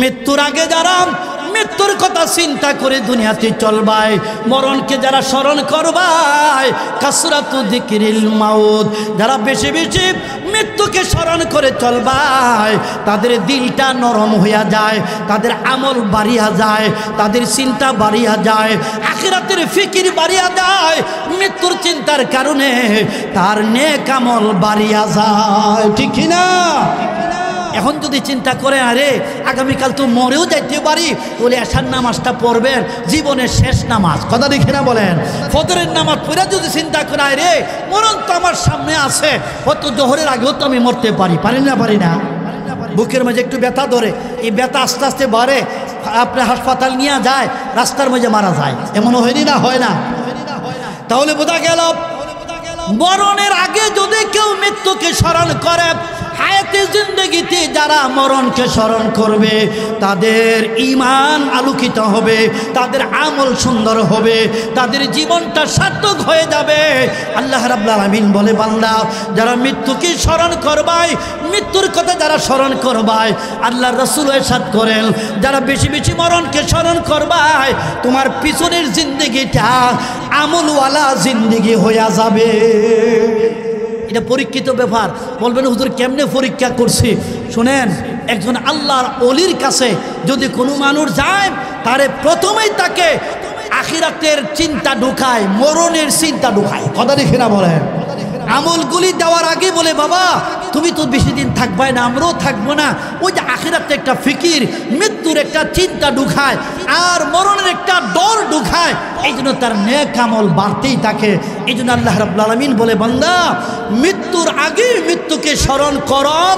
মৃত্যুর আগে যারা মৃত্যুর কথা চিন্তা করে দুনিয়াতে চলবায়, মরণকে যারা স্মরণ করবায়, কাসরাতু যিকরিল মাউত, যারা বেশি বেশি মৃত্যুকে স্মরণ করে চলবায়, তাদের দিলটা নরম হইয়া যায়, তাদের আমল বাড়িয়া যায়, তাদের চিন্তা বাড়িয়া যায়, আখিরাতের ফিকির বাড়িয়া যায়। মৃত্যুর চিন্তার কারণে তার নেক আমল বাড়িয়া যায়, ঠিক কিনা? এখন যদি চিন্তা করে আরে আগামীকাল তো মরেও যাইতে পারি, বলে এশার নামাজটা পড়বেন জীবনের শেষ নামাজ, কথা দেখে না বলেন, ফজরের নামাজ পড়ে যদি চিন্তা করে আরে মরণ তো আমার সামনে আছে, হয়তো জোহরের আগেও তো আমি মরতে পারি, পারি না বুকের মাঝে একটু ব্যথা ধরে, এই ব্যথা আস্তে আস্তে বাড়ে, আপনি হাসপাতাল নিয়ে যায়, রাস্তার মাঝে মারা যায়, এমনও হয়নি না? হয় না? তাহলে বোঝা গেল মরণের আগে যদি কেউ মৃত্যুকে স্মরণ করে, হায়াতে জিন্দগিতে যারা মরণকে স্মরণ করবে তাদের ঈমান আলোকিত হবে, তাদের আমল সুন্দর হবে, তাদের জীবনটা সার্থক হয়ে যাবে। আল্লাহ রাব্বুল আলামিন বলে, বান্দা যারা মৃত্যুকে স্মরণ করবাই, মৃত্যুর কথা যারা স্মরণ করবাই, আল্লাহর রাসূল ইরশাদ করেন যারা বেশি বেশি মরণকে স্মরণ করবাই, তোমার পিছনের জিন্দগিটা আমলওয়ালা জিন্দগি হইয়া যাবে। এটা পরীক্ষিত ব্যাপার। বলবেন হুজুর কেমনে পরীক্ষা করছি? শুনেন, একজন আল্লাহর ওলির কাছে যদি কোনো মানুষ যায়, তারে প্রথমেই তাকে আখিরাতের চিন্তা ঢুকায়, মরণের চিন্তা ঢুকায়, কথা দেখে না বলেন। আমলগুলি দেওয়ার আগে বলে বাবা তুমি তো বেশি দিন থাকবাই না, আমরাও থাকবো না, ওই যে আখিরাতে একটা ফিকির, মৃত্যুর একটা চিন্তা ঢুকায় আর মরণের একটা ডর ঢুকায়, এই জন্য তার নেক আমল বাড়তেই থাকে। এই জন্য আল্লাহ রাব্বুল আলামিন বলে, বান্দা মৃত্যুর আগে মৃত্যুকে স্মরণ করম।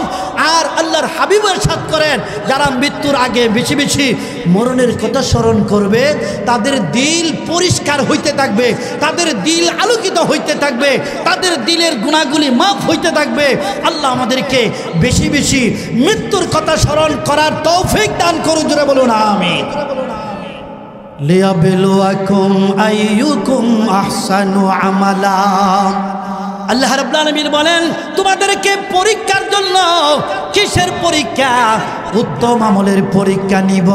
আর আল্লাহর হাবিব ইরশাদ করেন যারা মৃত্যুর আগে বেশি বেশি মরণের কথা স্মরণ করবে, তাদের দিল পরিষ্কার হইতে থাকবে, তাদের দিল আলোকিত হইতে থাকবে, তাদের দিলের গুনাহগুলি মাফ হইতে থাকবে। আল্লাহ আমাদেরকে বেশি বেশি মৃত্যুর কথা স্মরণ করার তৌফিক দান করুন, জোরে বলুন আমিন। লিয়াবলুয়াকুম আইয়ুকুম আহসানু আমালা। আল্লাহ রাব্বুল আলামিন বলেন তোমাদেরকে পরীক্ষার জন্য। কিসের পরীক্ষা? উত্তম আমলের পরীক্ষা নিব।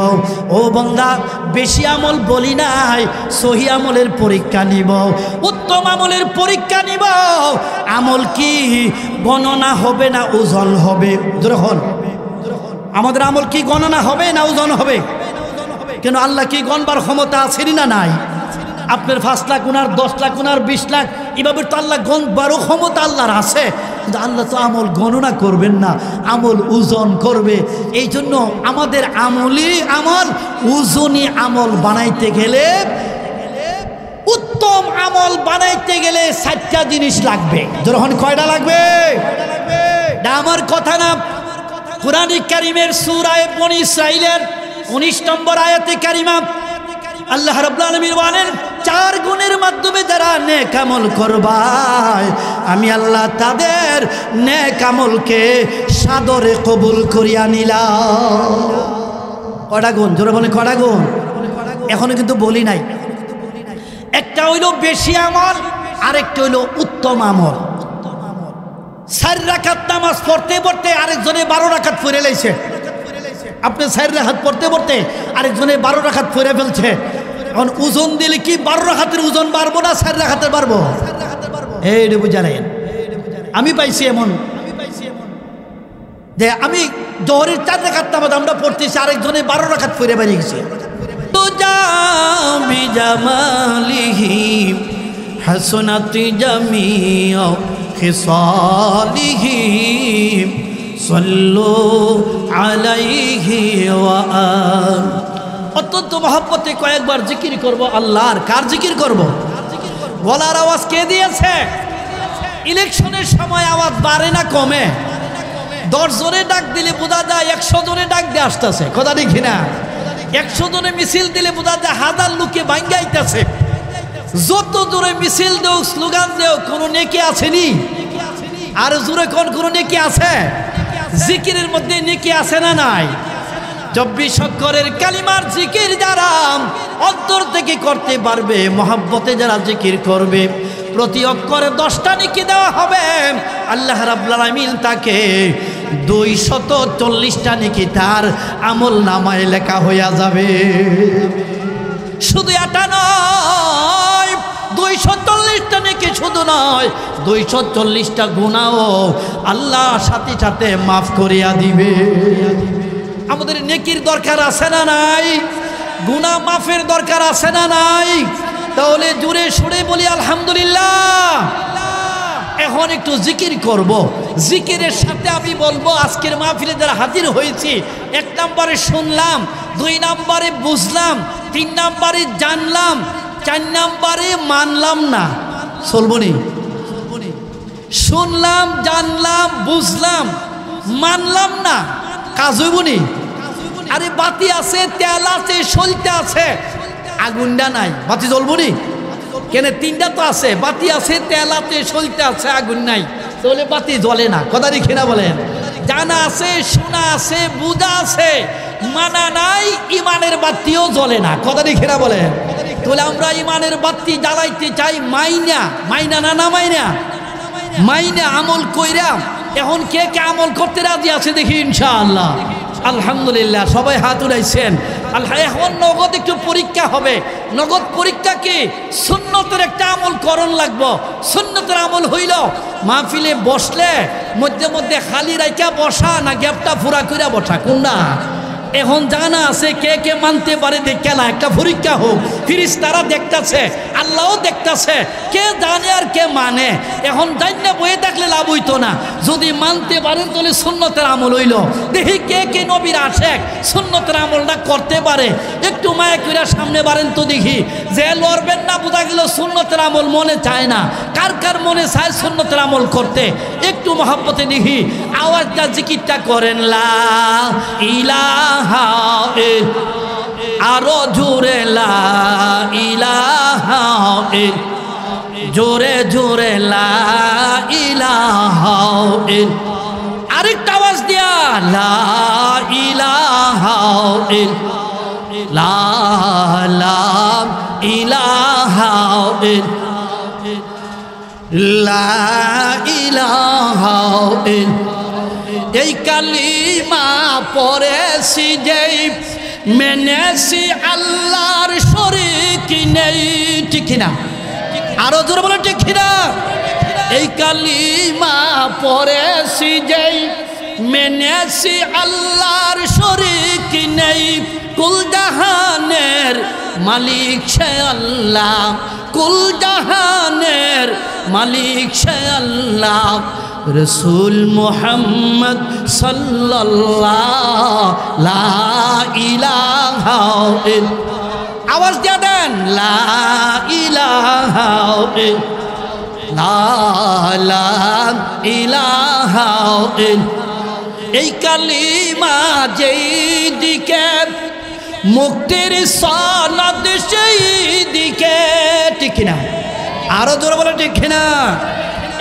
ও বান্দা বেশি আমল বলি নাই, সহি আমলের পরীক্ষা নিব, উত্তম আমলের পরীক্ষা নিব। আমল কি গণনা হবে না ওজন হবে? যখন আমাদের আমল কি গণনা হবে না ওজন হবে? কেন আল্লাহ কি গণবার ক্ষমতা আছে না নাই? আপনার 5 লাখ উনার 10 লাখ উনার 20 লাখ, এভাবে তো আল্লাহ গণবারও ক্ষমতা আল্লাহর আছে, কিন্তু আল্লাহ তো আমল গণনা করবেন না, আমল ওজন করবে। এই জন্য আমাদের আমলই আমল, ওজনই আমল বানাইতে গেলে, উত্তম আমল বানাইতে গেলে 4টা জিনিস লাগবে। যখন কয়টা লাগবে? এটা আমার কথা না, কুরআন কারীমের সূরা বনী ইসরাঈলের 19 নম্বর আয়াতে কারিমা আল্লাহ রাব্বুল আলামিন বলেন 4 গুণের মাধ্যমে যারা নেক আমল করবায়, আমি আল্লাহ তাদের নেক আমলকে সাদরে কবুল করিয়া নিলাম। কয়টা গুণ? জোরে বলে কয়টা গুণ? এখনো কিন্তু বলি নাই। একটা হইল বেশি আমল, আরেকটা হইল উত্তম আমল। 4 রাকাত নামাজ পড়তে পড়তে আরেকজনে 12 রাকাত পড়ে লাইছে। আপনি 4 রাকাত পড়তে পড়তে আরেকজনে 12 রাকাত পড়ে ফেলছে। এখন ওজন দিলে কি 12 রাকাতের ওজন বাড়বো না 4 রাকাতের বাড়বো? এইটা বুঝালেন। আমি পাইছি এমন যে আমি জোহরের 4 রাকাত নামাজ আমরা পড়তেছি, আরেকজনে 12 রাকাত পড়ে বেরিয়ে গেছে। তো জামি জামালিহি হাসনাতি জামিউ খিসালিহি সাল্লু আলাইহি ওয়া আল। অত্যন্ত মহব্বতে কয়েকবার জিকির করব আল্লাহর। কার জিকির করব? গলার আওয়াজ কে দিয়েছে? ইলেকশনের সময় আওয়াজ বাড়ে না কমে? 10 জনে ডাক দিলে বোঝা যায় 100 জনে ডাক দিয়ে আসতেছে, কথা দেখি না? 100 জনে মিছিল দিলে বোঝা যায় 1000 লোকে ভাঙ্গাইতেছে। যত জোরে মিছিল দেও, স্লোগান দেও, কোনো নেকি আসেনি? আর জোরে কোনো নেকি আছে? জিকিরের মধ্যে নেকি আছে না নাই? 24 অক্ষরের কালিমার জিকির যারা অন্তর থেকে করতে পারবে, মহব্বতে যারা জিকির করবে, প্রতি অক্ষরে 10টা নেকি দেওয়া হবে। আল্লাহ রাব্বুল আলামিন তাকে 240টা নেকি তার আমল নামায় লেখা হইয়া যাবে। শুধু এটা নয়, 240টা নেকি শুধু নয়, 240টা গুনাহও আল্লাহ সাথে সাথে মাফ করিয়া দিবে। আমাদের নেকির দরকার আছে না নাই? গুনাহ মাফের দরকার আছে না নাই? তাহলে জোরে সুরে বলি আলহামদুলিল্লাহ। এখন একটু জিকির করব। জিকিরের সাথে আমি বলবো আজকের মাহফিলে যারা হাজির হয়েছি, 1 নম্বরে শুনলাম, 2 নম্বরে বুঝলাম, 3 নম্বরে জানলাম, 4 নম্বরে মানলাম না। চলবনি? শুনলাম, জানলাম, বুঝলাম, মানলাম না, কাজ হইবনি? আরে বাতি আছে, তেল আছে, সলতে আছে, আগুনটা নাই, বাতি জ্বলবনি? কেন? 3টা তো আছে, বাতি আছে, তেল আছে, সলতে আছে, আগুন নাই, তাহলে বাতি জ্বলে না। কথা দেখি না বলেন? জানা আছে, শোনা আছে, বুঝা আছে, মানা নাই, ইমানের বাতিও জ্বলে না। কথা দেখি না বলেন? তাহলে আমরা ইমানের বাতি জ্বালাইতে চাই মাইনা, মাইনা না, না মাইনা, মাইনা আমল কইরা। এখন কে কে আমল করতে রাজি আছে দেখি ইনশাআল্লাহ। আলহামদুলিল্লাহ, সবাই হাত উঠাইছেন। এখন নগদ একটু পরীক্ষা হবে। নগদ পরীক্ষা কি? সুন্নতের একটা আমল করণ লাগবো। সুন্নতের আমল হইল মাহফিলে বসলে মধ্যে মধ্যে খালি রাইকা বসা না গ্যাপটা পুরা কইরা বসা, কোনটা? এখন জানা আছে কে কে মানতে পারে দেখে না, একটা পরীক্ষা হোক। ফেরেশতারা দেখতাছে, আল্লাহও দেখতাছে, কে জানে আর কে মানে। এখন জান্না বয়ে থাকলে লাভ হইতো না। যদি মানতে পারেন তাহলে সুন্নতের আমল হইল। দেখি কে কে নবীর আশেক সুন্নতের আমলটা করতে পারে। একটু মায়া কইরা সামনে বাড়েন তো দেখি। যে লড়বেন না বোঝা গেল সুন্নতের আমল মনে চায় না। কার কার মনে চায় সুন্নতের আমল করতে? একটু মহব্বতে দেখি আওয়াজটা জিকিরটা করেন, লা ইলাহা ইল্লাল্লাহ, আরো জোরে লা ইলাহা ইল্লাল্লাহ, জোরে জোরে লা ইলাহা ইল্লাল্লাহ, আরেকটা আওয়াজ দিয়া লা ইলাহা ইল্লাল্লাহ, লা ইলাহা ইল্লাল্লাহ, লা ইলাহা ইল্লাল্লাহ। এই কালিমা পড়েছি যেই মেনেছি আল্লাহর শরীক নেই। ঠিক না? আরো জোরে বলেন ঠিক না? এই কালিমা পড়েছি যেই মেনেছি আল্লাহর শরীক নেই। কুল জাহানের মালিক সে আল্লাহ, কুল জাহানের মালিক সে আল্লাহ। রসুল মুহাম্মদ সাল্লাল্লাহু লা ইলাহা ইল্লাল্লাহ, আওয়াজ দিয়া দেন লা ইলাহা ইল্লাল্লাহ, লা ইলাহা ইল্লাল্লাহ। এই কালিমা যেই দিকে মুক্তির সনদ সেই দিকে। ঠিক না? আরো জোরে বলে ঠিক না?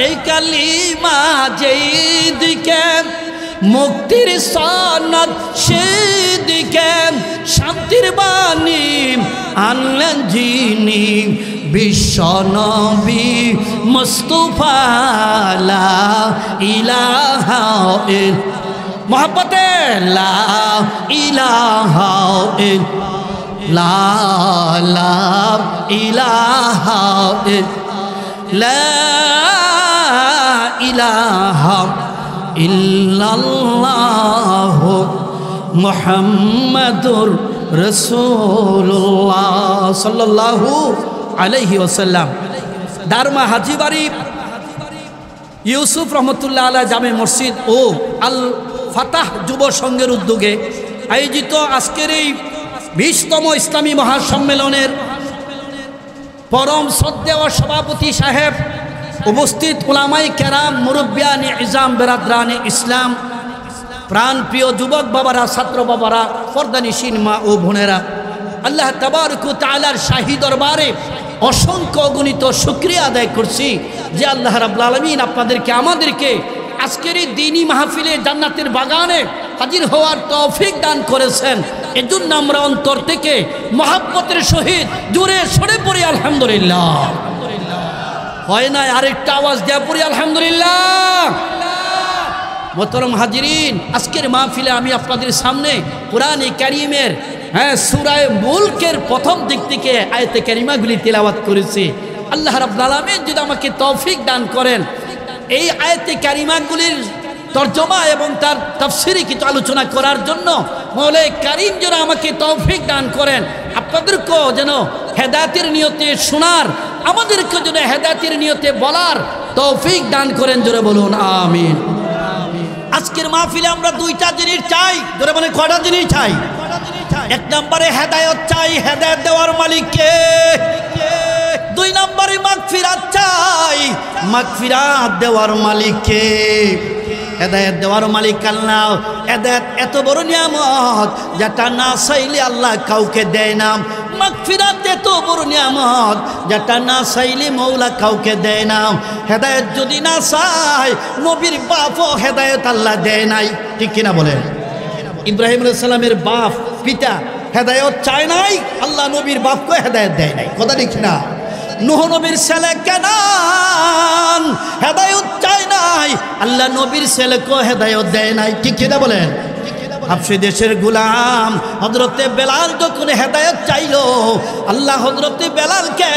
এই কালিমা যেই দিকে মুক্তির সনদ সেই দিকে। শান্তির বাণী আনলেন যিনি বিশ্ব নবী মুস্তাফা, লা ইলাহা ইল্লাল্লাহ, মহব্বতে লা ইলাহা ইল্লাল্লাহ, লা ইলাহা ইল্লাল্লাহ, ইলাহা ইল্লাল্লাহ মুহাম্মাদুর রাসূলুল্লাহ সাল্লাল্লাহু আলাইহি ওয়াসাল্লাম। দারমা হাজীবাড়ি ইউসুফ রহমতুল্লাহ আলাইহি জামে মসজিদ ও আল ফাতাহ যুব সংঘের উদ্যোগে আয়োজিত আজকের এই 20তম ইসলামী মহাসম্মেলনের পরম শ্রদ্ধেয় সভাপতি সাহেব, উপস্থিত উলামায়ে কেরাম, মুরব্বিয়ানে ইজাম, বেরাদরানে ইসলাম, প্রাণপ্রিয় যুবক বাবারা, ছাত্র বাবারা, পর্দানিশীন মা ও বোনেরা, আল্লাহ তাবারক ওয়া তাআলার শাহী দরবারে অসংখ্য অগণিত শুকরিয়া আদায় করছি যে আল্লাহ রাব্বুল আলামিন আপনাদেরকে আমাদেরকে আজকের এই দ্বীনি মাহফিলে জান্নাতের বাগানে হাজির হওয়ার তৌফিক দান করেছেন। এজন্য আমরা অন্তর থেকে মহব্বতের সহিত জোরে সরে পড়ি আলহামদুলিল্লাহ। হয় না? আরেকটা আওয়াজ দেয়া পড়ি আলহামদুলিল্লাহ। মোহতরম হাজিরিন, আজকের মাহফিলে আমি আপনাদের সামনে কুরআনে কারীমের সূরা মুলকের প্রথম দিক থেকে আয়াতে কারিমাগুলি তেলাওয়াত করেছি। আল্লাহ রাব্বুল আলামিন যদি আমাকে তৌফিক দান করেন, এই আয়াতে কারিমাগুলির তরজমা এবং তার তাফসীরে কিছু আলোচনা করার জন্য মওলা কারীম যেন আমাকে তৌফিক দান করেন, আপনাদেরকেও যেন হেদায়েতের নিয়তে শোনার, আমাদেরকে যেন হেদায়েতের নিয়তে বলার তৌফিক দান করেন। জোরে বলুন আমিন। আজকের মাহফিলে আমরা দুইটা জিনিস চাই। জোরে বলেন কয়টা জিনিস চাই? এক নম্বরে হেদায়েত চাই, হেদায়েত দেওয়ার মালিক কে? দুই নম্বরে মাগফিরাত চাই, মাগফিরাত দেওয়ার মালিক কে? হেদায়েত দেওয়ার মালিক আল্লাহ। হেদায়েত এত বড় নিয়ামত যেটা না চাইলে আল্লাহ কাউকে দেয় না। মাগফিরাত এত বড় নিয়ামত যেটা না চাইলে মওলা কাউকে দেয় না। হেদায়েত যদি না চায়, নবীর বাপও হেদায়েত আল্লাহ দেয় নাই, ঠিক কিনা বলেন? ইব্রাহিম আলাইহিস সালামের বাপ পিতা হেদায়েত চায় নাই, আল্লাহ নবীর বাপকে হেদায়েত দেয় নাই, কথা ঠিক না? নূহ নবীর ছেলে কেনান হেদায়েত চায় নাই, আল্লাহ নবীর ছেলেকে হেদায়েত দেয় নাই, ঠিক কিনা বলেন? হাবশী দেশের গোলাম হযরতে বেলাল যখন হেদায়েত চাইলো, আল্লাহ হযরতে বেলালকে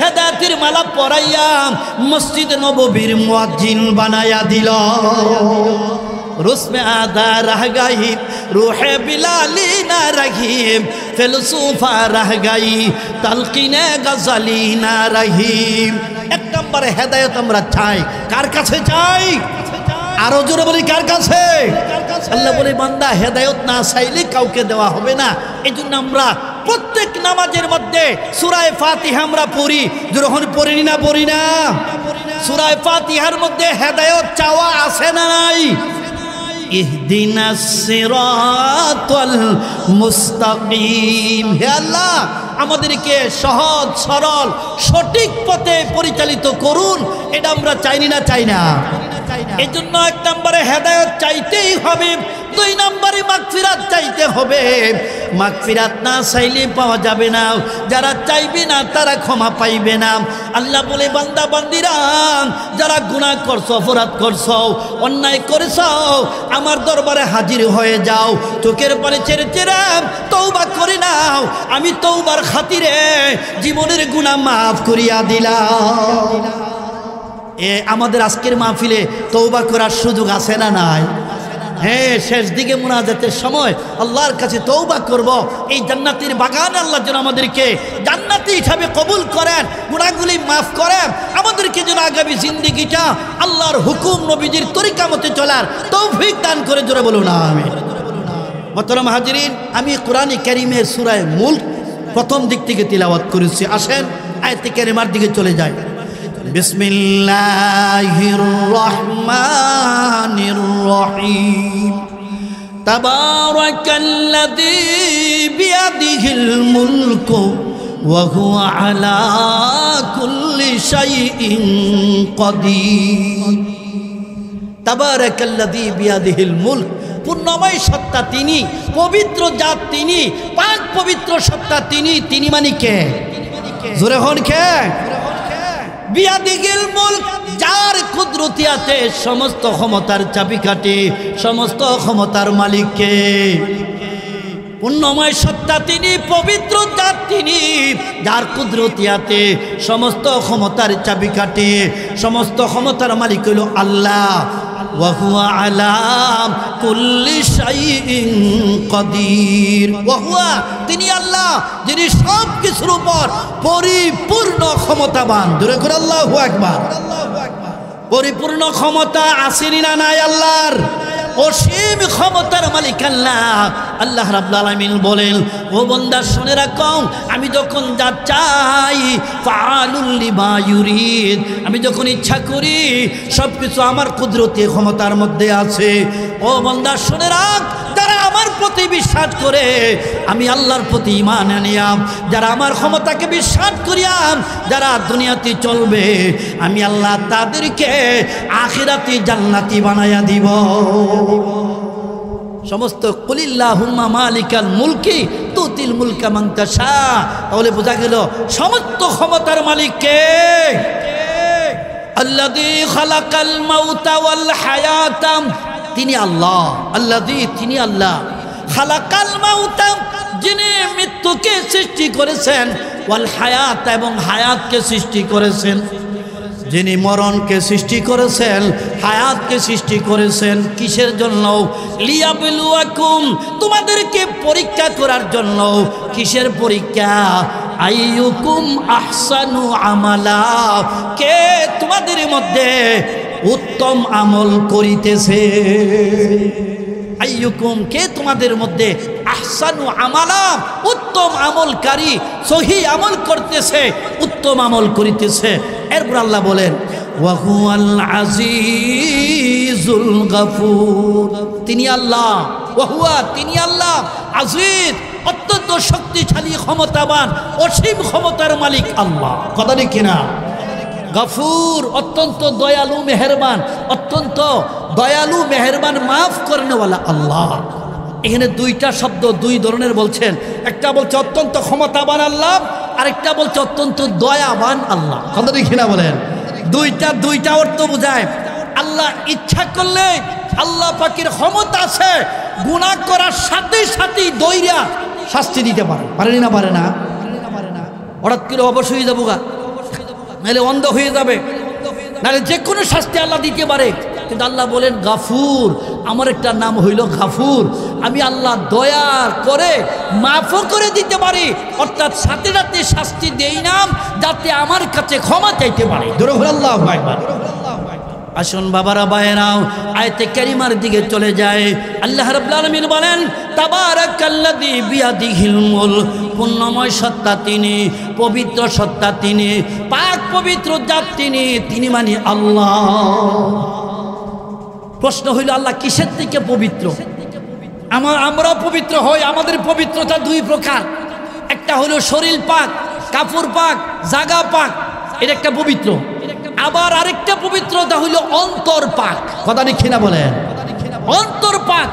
হেদায়েতের মালা পরাইয়া মসজিদ নববীর মুয়াজ্জিন বানায়া দিল। रुस्म आदा रह गई रूहे बिलाली न रही, फिलसूफा रह गई तलकीने गजली न रही। एक नंबर हेदायत আমরা চাই, কার কাছে চাই? আরো জোরে বলি কার কাছে? আল্লাহ বলে বান্দা হেদায়ত না চাইলে কাউকে দেওয়া হবে না। এজন্য আমরা প্রত্যেক নামাজের মধ্যে সূরা ফাতিহা আমরা পড়ি। যখন পড়িনি না পড়ি না, সূরা ফাতিহার মধ্যে হেদায়ত চাওয়া আছে না নাই? ইহদিনাস সিরাতাল মুস্তাকিম, হে আল্লাহ আমাদেরকে সহজ সরল সঠিক পথে পরিচালিত করুন। এটা আমরা চাইনি না? চাই না? এই জন্য এক নম্বরে হেদায়েত চাইতেই হবে, দুই নম্বরে মাগফিরাত চাইতে হবে। মাগফিরাত না চাইলে পাওয়া যাবে না, যারা চাইবে না তারা ক্ষমা পাইবে না। আল্লাহ বলে বান্দা বান্দিরা যারা গুনাহ করছো, অপরাধ করছো, অন্যায় করেছো, আমার দরবারে হাজির হয়ে যাও, চোখের পানি ছেড়ে ছেড়ে তওবা করে নাও, আমি তওবার খাতিরে জীবনের গুনাহ মাফ করিয়া দিলাম। আমাদের আজকের মাহফিলে তওবা করার সুযোগ আছে না নাই? হ্যাঁ, শেষ দিকে মুনাজাতের সময় আল্লাহর কাছে তওবা করব, এই জান্নাতের বাগানে আল্লাহ যেন আমাদেরকে জান্নাতি হিসাবে কবুল করেন, গুনাহগুলি মাফ করেন, আমাদেরকে যেন আগামী জিন্দেগিটা আল্লাহর হুকুম নবীজির তরিকা মতে চলার তৌফিক দান করে। জোরে বলুন আমিন। মোহতরম হাজিরিন, আমি কোরআনে কারীমের সূরা মুলক প্রথম দিক থেকে তিলাওয়াত করেছি। আসেন আয়াতে কারিমার দিকে চলে যাই। বিসমিল্লাহির রহমানির রহিম। তাবারাকাল্লাযী বিয়াদিহিল মুলকু ওয়া হুয়া আলা কুল্লি শাইইন কাদির। তাবারাকাল্লাযী বিয়াদিহিল মুলক, পূর্ণময় সত্তা তিনি, পবিত্র জাত তিনি, পাক পবিত্র সত্তা তিনি। তিনি মানে কে? জোরে হন কে? বিয়াদিহিল মুলক, যার কুদরতি আছে সমস্ত ক্ষমতার চাবিকাঠি, সমস্ত ক্ষমতার মালিক কে? পূর্ণময় সত্তা তিনি, পবিত্র জাত তিনি, যার কুদরতি আছে সমস্ত ক্ষমতার চাবিকাঠি, সমস্ত ক্ষমতার মালিক হইল আল্লাহ। ওয়া হুয়া আলা কুল্লি শাইইন কাদির। ওয়া হুয়া, তিনি আল্লাহ যিনি সব কিছুর উপর পরিপূর্ণ ক্ষমতাবান। জোরে করে আল্লাহু আকবার। পরিপূর্ণ ক্ষমতা আসেনি না নাই আল্লাহর? অসীম ক্ষমতার মালিক আল্লাহ। আল্লাহ রাব্বুল আলামিন বলেন, ও বান্দা শুনে রাখো, আমি যখন যা চাই ফাআলুল লিমা ইউরিদ, আমি যখন ইচ্ছা করি সব কিছু আমার কুদরতি ক্ষমতার মধ্যে আছে। ও বান্দা শুনে রাখ, যারা আমার প্রতি বিশ্বাস করে, আমি আল্লাহর প্রতি ঈমান আনিয়াম, যারা আমার ক্ষমতাকে বিশ্বাস করিয়াম, যারা দুনিয়াতে চলবে, আমি আল্লাহ তাদেরকে আখিরাতে জান্নাতি বানায়া দিব। সমস্ত কুলিল্লাহুম্মা মালিকাল মুলকি তুতিল মুলকা মান তাশা, তাহলে বোঝা গেল সমস্ত ক্ষমতার মালিক কে? আল্লাযী খালাকাল মাউতা ওয়াল হায়াতা, তিনি আল্লাহ, আল্লাযী তিনি আল্লাহ, খালাকাল মাউতা যিনি মৃত্যুকে সৃষ্টি করেছেন, ওয়াল হায়াত এবং হায়াতকে সৃষ্টি করেছেন, যিনি মরণকে সৃষ্টি করেছেন, হায়াতকে সৃষ্টি করেছেন কিসের জন্য? লিয়াবলুয়াকুম, তোমাদেরকে পরীক্ষা করার জন্য। কিসের পরীক্ষা? আইয়ুকুম আহসানু আমালা, কে তোমাদের মধ্যে উত্তম আমল করিতেছে। আইয়ুকুম, কে তোমাদের মধ্যে আহসানু আমালা, উত্তম আমলকারী, সহি আমল করতেছে, উত্তম আমল করিতেছে। এরপর আল্লাহ বলেন ওয়া হুয়াল আজিজুল গফুর, তিনি আল্লাহ, ওয়া হুয়া তিনি আল্লাহ, আজিজ অত্যন্ত শক্তিশালী, ক্ষমতাবান, অসীম ক্ষমতার মালিক আল্লাহ। কথা ঠিক কিনা? গফুর অত্যন্ত দয়ালু মেহেরবান, অত্যন্ত দয়ালু মেহেরবান, মাফ করেনওয়ালা আল্লাহ। এখানে দুইটা শব্দ দুই ধরনের বলছেন, একটা বলছে অত্যন্ত ক্ষমতাবান আল্লাহ, আরেকটা বলছে অত্যন্ত দয়াবান আল্লাহ। কথা ঠিক কিনা বলেন? দুইটা অর্থ বোঝায়। আল্লাহ ইচ্ছা করলে, আল্লাহ পাকের ক্ষমতা আছে, গুনাহ করার সাথে সাথেই দইরা শাস্তি দিতে পারে। পারেনি না? পারে না? হঠাৎ করে অবশ্যই হয়ে যাবো গা, নাহলে অন্ধ হয়ে যাবে, নাহলে যে কোনো শাস্তি আল্লাহ দিতে পারে। কিন্তু আল্লাহ বলেন গাফুর, আমার একটা নাম হইল গাফুর, আমি আল্লাহ দয়া করে মাফও করে দিতে পারি, অর্থাৎ সাথে সাথে শাস্তি দেই না, যাতে আমার কাছে ক্ষমা চাইতে পারে। আল্লাহু আকবার। আসুন বাবারা ভাইয়েরাও, আয়াতে কারিমার দিকে চলে যায়। আল্লাহ রাব্বুল আলামিন বলেন তাবারাকাল্লাযী বিয়াদিহিল মুলক, পূর্ণময় সত্তা তিনি, পবিত্র সত্তা তিনি, পাক পবিত্র জাত তিনি, তিনি মানে আল্লাহ। প্রশ্ন হইল আল্লাহ কিসের থেকে পবিত্র? আমরা পবিত্র হই, আমাদের পবিত্রতা দুই প্রকার। একটা হলো শরীর পাক, কাপড় পাক, জাগা পাক, এটা একটা পবিত্র। আবার আরেকটা পবিত্রতা হইল অন্তর পাক। কথা ঠিক কিনা বলেন? অন্তর পাক,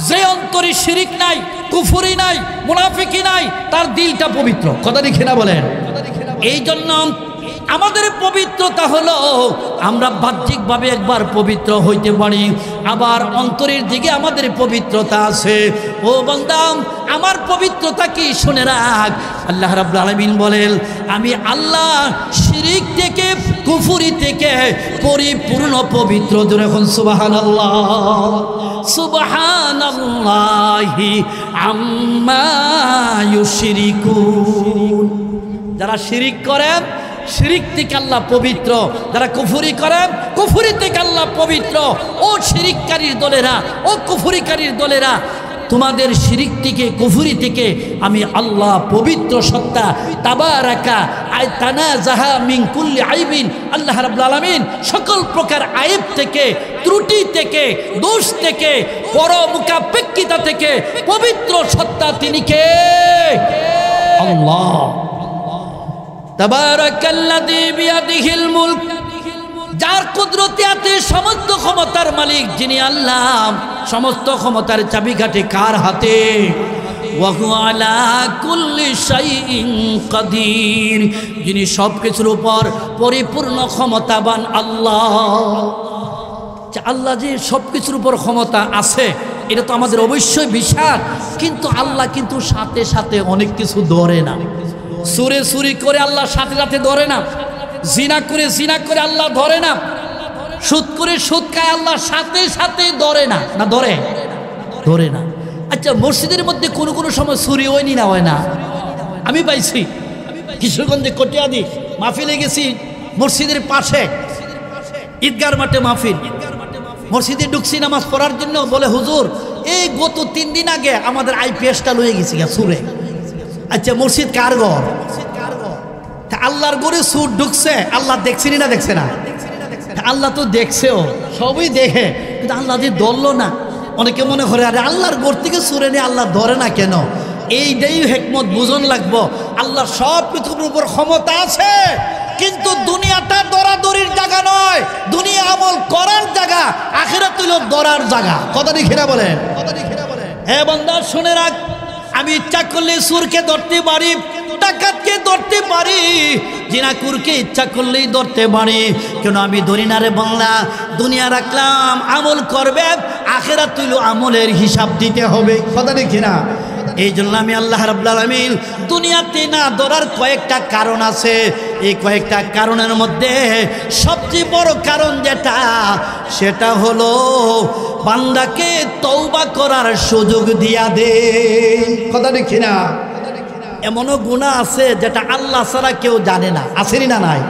যে অন্তরে শিরিক নাই, কুফরি নাই, মুনাফিকি নাই, তার দিলটা পবিত্র। কথা ঠিক কিনা বলেন? এই জন্য আমাদের পবিত্রতা হলো আমরা বাহ্যিকভাবে একবার পবিত্র হইতে পারি, আবার অন্তরের দিকে আমাদের পবিত্রতা আছে। ও বান্দা, আমার পবিত্রতা কি শুনে রাখ। আল্লাহ রাব্বুল আলামিন বলেন আমি আল্লাহ শিরিক থেকে, কুফরি থেকে পরিপূর্ণ পবিত্র। যখন সুবহানাল্লাহ, সুবহানাল্লাহি আম্মা ইউশরিকুন, যারা শিরিক করে শিরিক থেকে আল্লাহ পবিত্র, যারা কুফরি করেন কুফরি থেকে আল্লাহ পবিত্র। ও শিরিককারীর দলেরা, ও কুফরিকারীর দলেরা, তোমাদের শিরিক থেকে, কুফরি থেকে আমি আল্লাহ পবিত্র সত্তা। তাবারাকা আই তানাজাহা মিন কুল্লি আইবিন, আল্লাহ রাব্বুল আলামিন সকল প্রকার আইব থেকে, ত্রুটি থেকে, দোষ থেকে, পরমুখাপেক্ষিতা থেকে পবিত্র সত্তা। তিনি কে? আল্লাহ। তাবারাকাল্লাযী বিয়াদিহিল মুলক, যার কুদরতে আছে সমস্ত ক্ষমতার মালিক, যিনি আল্লাহ। সমস্ত ক্ষমতার চাবিকাঠি কার হাতে? ওয়া হুয়া আলা কুল্লি শাইইন কাদির, যিনি সব কিছুর উপর পরিপূর্ণ ক্ষমতাবান আল্লাহ। আল্লাহ যে সব কিছুর উপর ক্ষমতা আছে, এটা তো আমাদের অবশ্যই বিশ্বাস। কিন্তু আল্লাহ কিন্তু সাথে সাথে অনেক কিছু ধরে না। সুরে চুরি করে আল্লাহ সাথে সাথে ধরে না, জিনা করে আল্লাহ ধরে না, সুদ করে সুদ খায় আল্লাহ সাথে সাথে ধরে না। না ধরে? ধরে না। আচ্ছা, মসজিদের মধ্যে কোনো কোনো সময় চুরি হয়নি না? হয় না? আমি পাইছি কিশোরগঞ্জে কটিয়াদি মাহফিলে গেছি, মসজিদের পাশে ঈদগার মাঠে মাহফিল। মসজিদে ঢুকছি নামাজ পড়ার জন্য, বলে হুজুর এই গত 3 দিন আগে আমাদের আইপিএসটা লয়ে গেছি সুরে। আচ্ছা, মসজিদ কার ঘর? আল্লাহর ঘরে সুর ঢুকছে, আল্লাহ দেখছেনি না? দেখছে না? আল্লাহ তো দেখছেও, সবই দেখে, কিন্তু আল্লাহ যে ধরলো না। অনেকে মনে করে আরে আল্লাহর ঘর থেকে সুরে নিয়ে আল্লাহ ধরে না কেন? এইটাই হিকমত বুঝন লাগবো। আল্লাহ সব পৃথিবীর উপর ক্ষমতা আছে, কিন্তু দুনিয়াটা দরাদরির জায়গা নয়, দুনিয়া আমল করার জায়গা, আখিরাত হইল দরার জায়গা। কথা ঠিক না বলেন? হে বান্দা শুনে রাখ, আমি ইচ্ছা করলে সুরকে ধরতে পারি, ডাকাতকে ধরতে পারি, জিনাকুরকে ইচ্ছা করলেই ধরতে পারি। কেন আমি ধরি না রে বাংলা? দুনিয়া রাখলাম, আমল করবে, আখিরাত হইল আমলের হিসাব দিতে হবে, কথা দেখি না। এই জন্য আমি আল্লাহ রাব্বুল আলামিন দুনিয়াতে না ধরার কয়েকটা কারণ আছে। এই কয়েকটা কারণের মধ্যে সবচেয়ে বড় কারণ যেটা, সেটা হলো বান্দাকে তওবা করার সুযোগ দিয়া দে, কথা দেখি না। এমনও গুনাহ আছে যেটা আল্লাহ ছাড়া কেউ জানে না, আসেনি না নাই?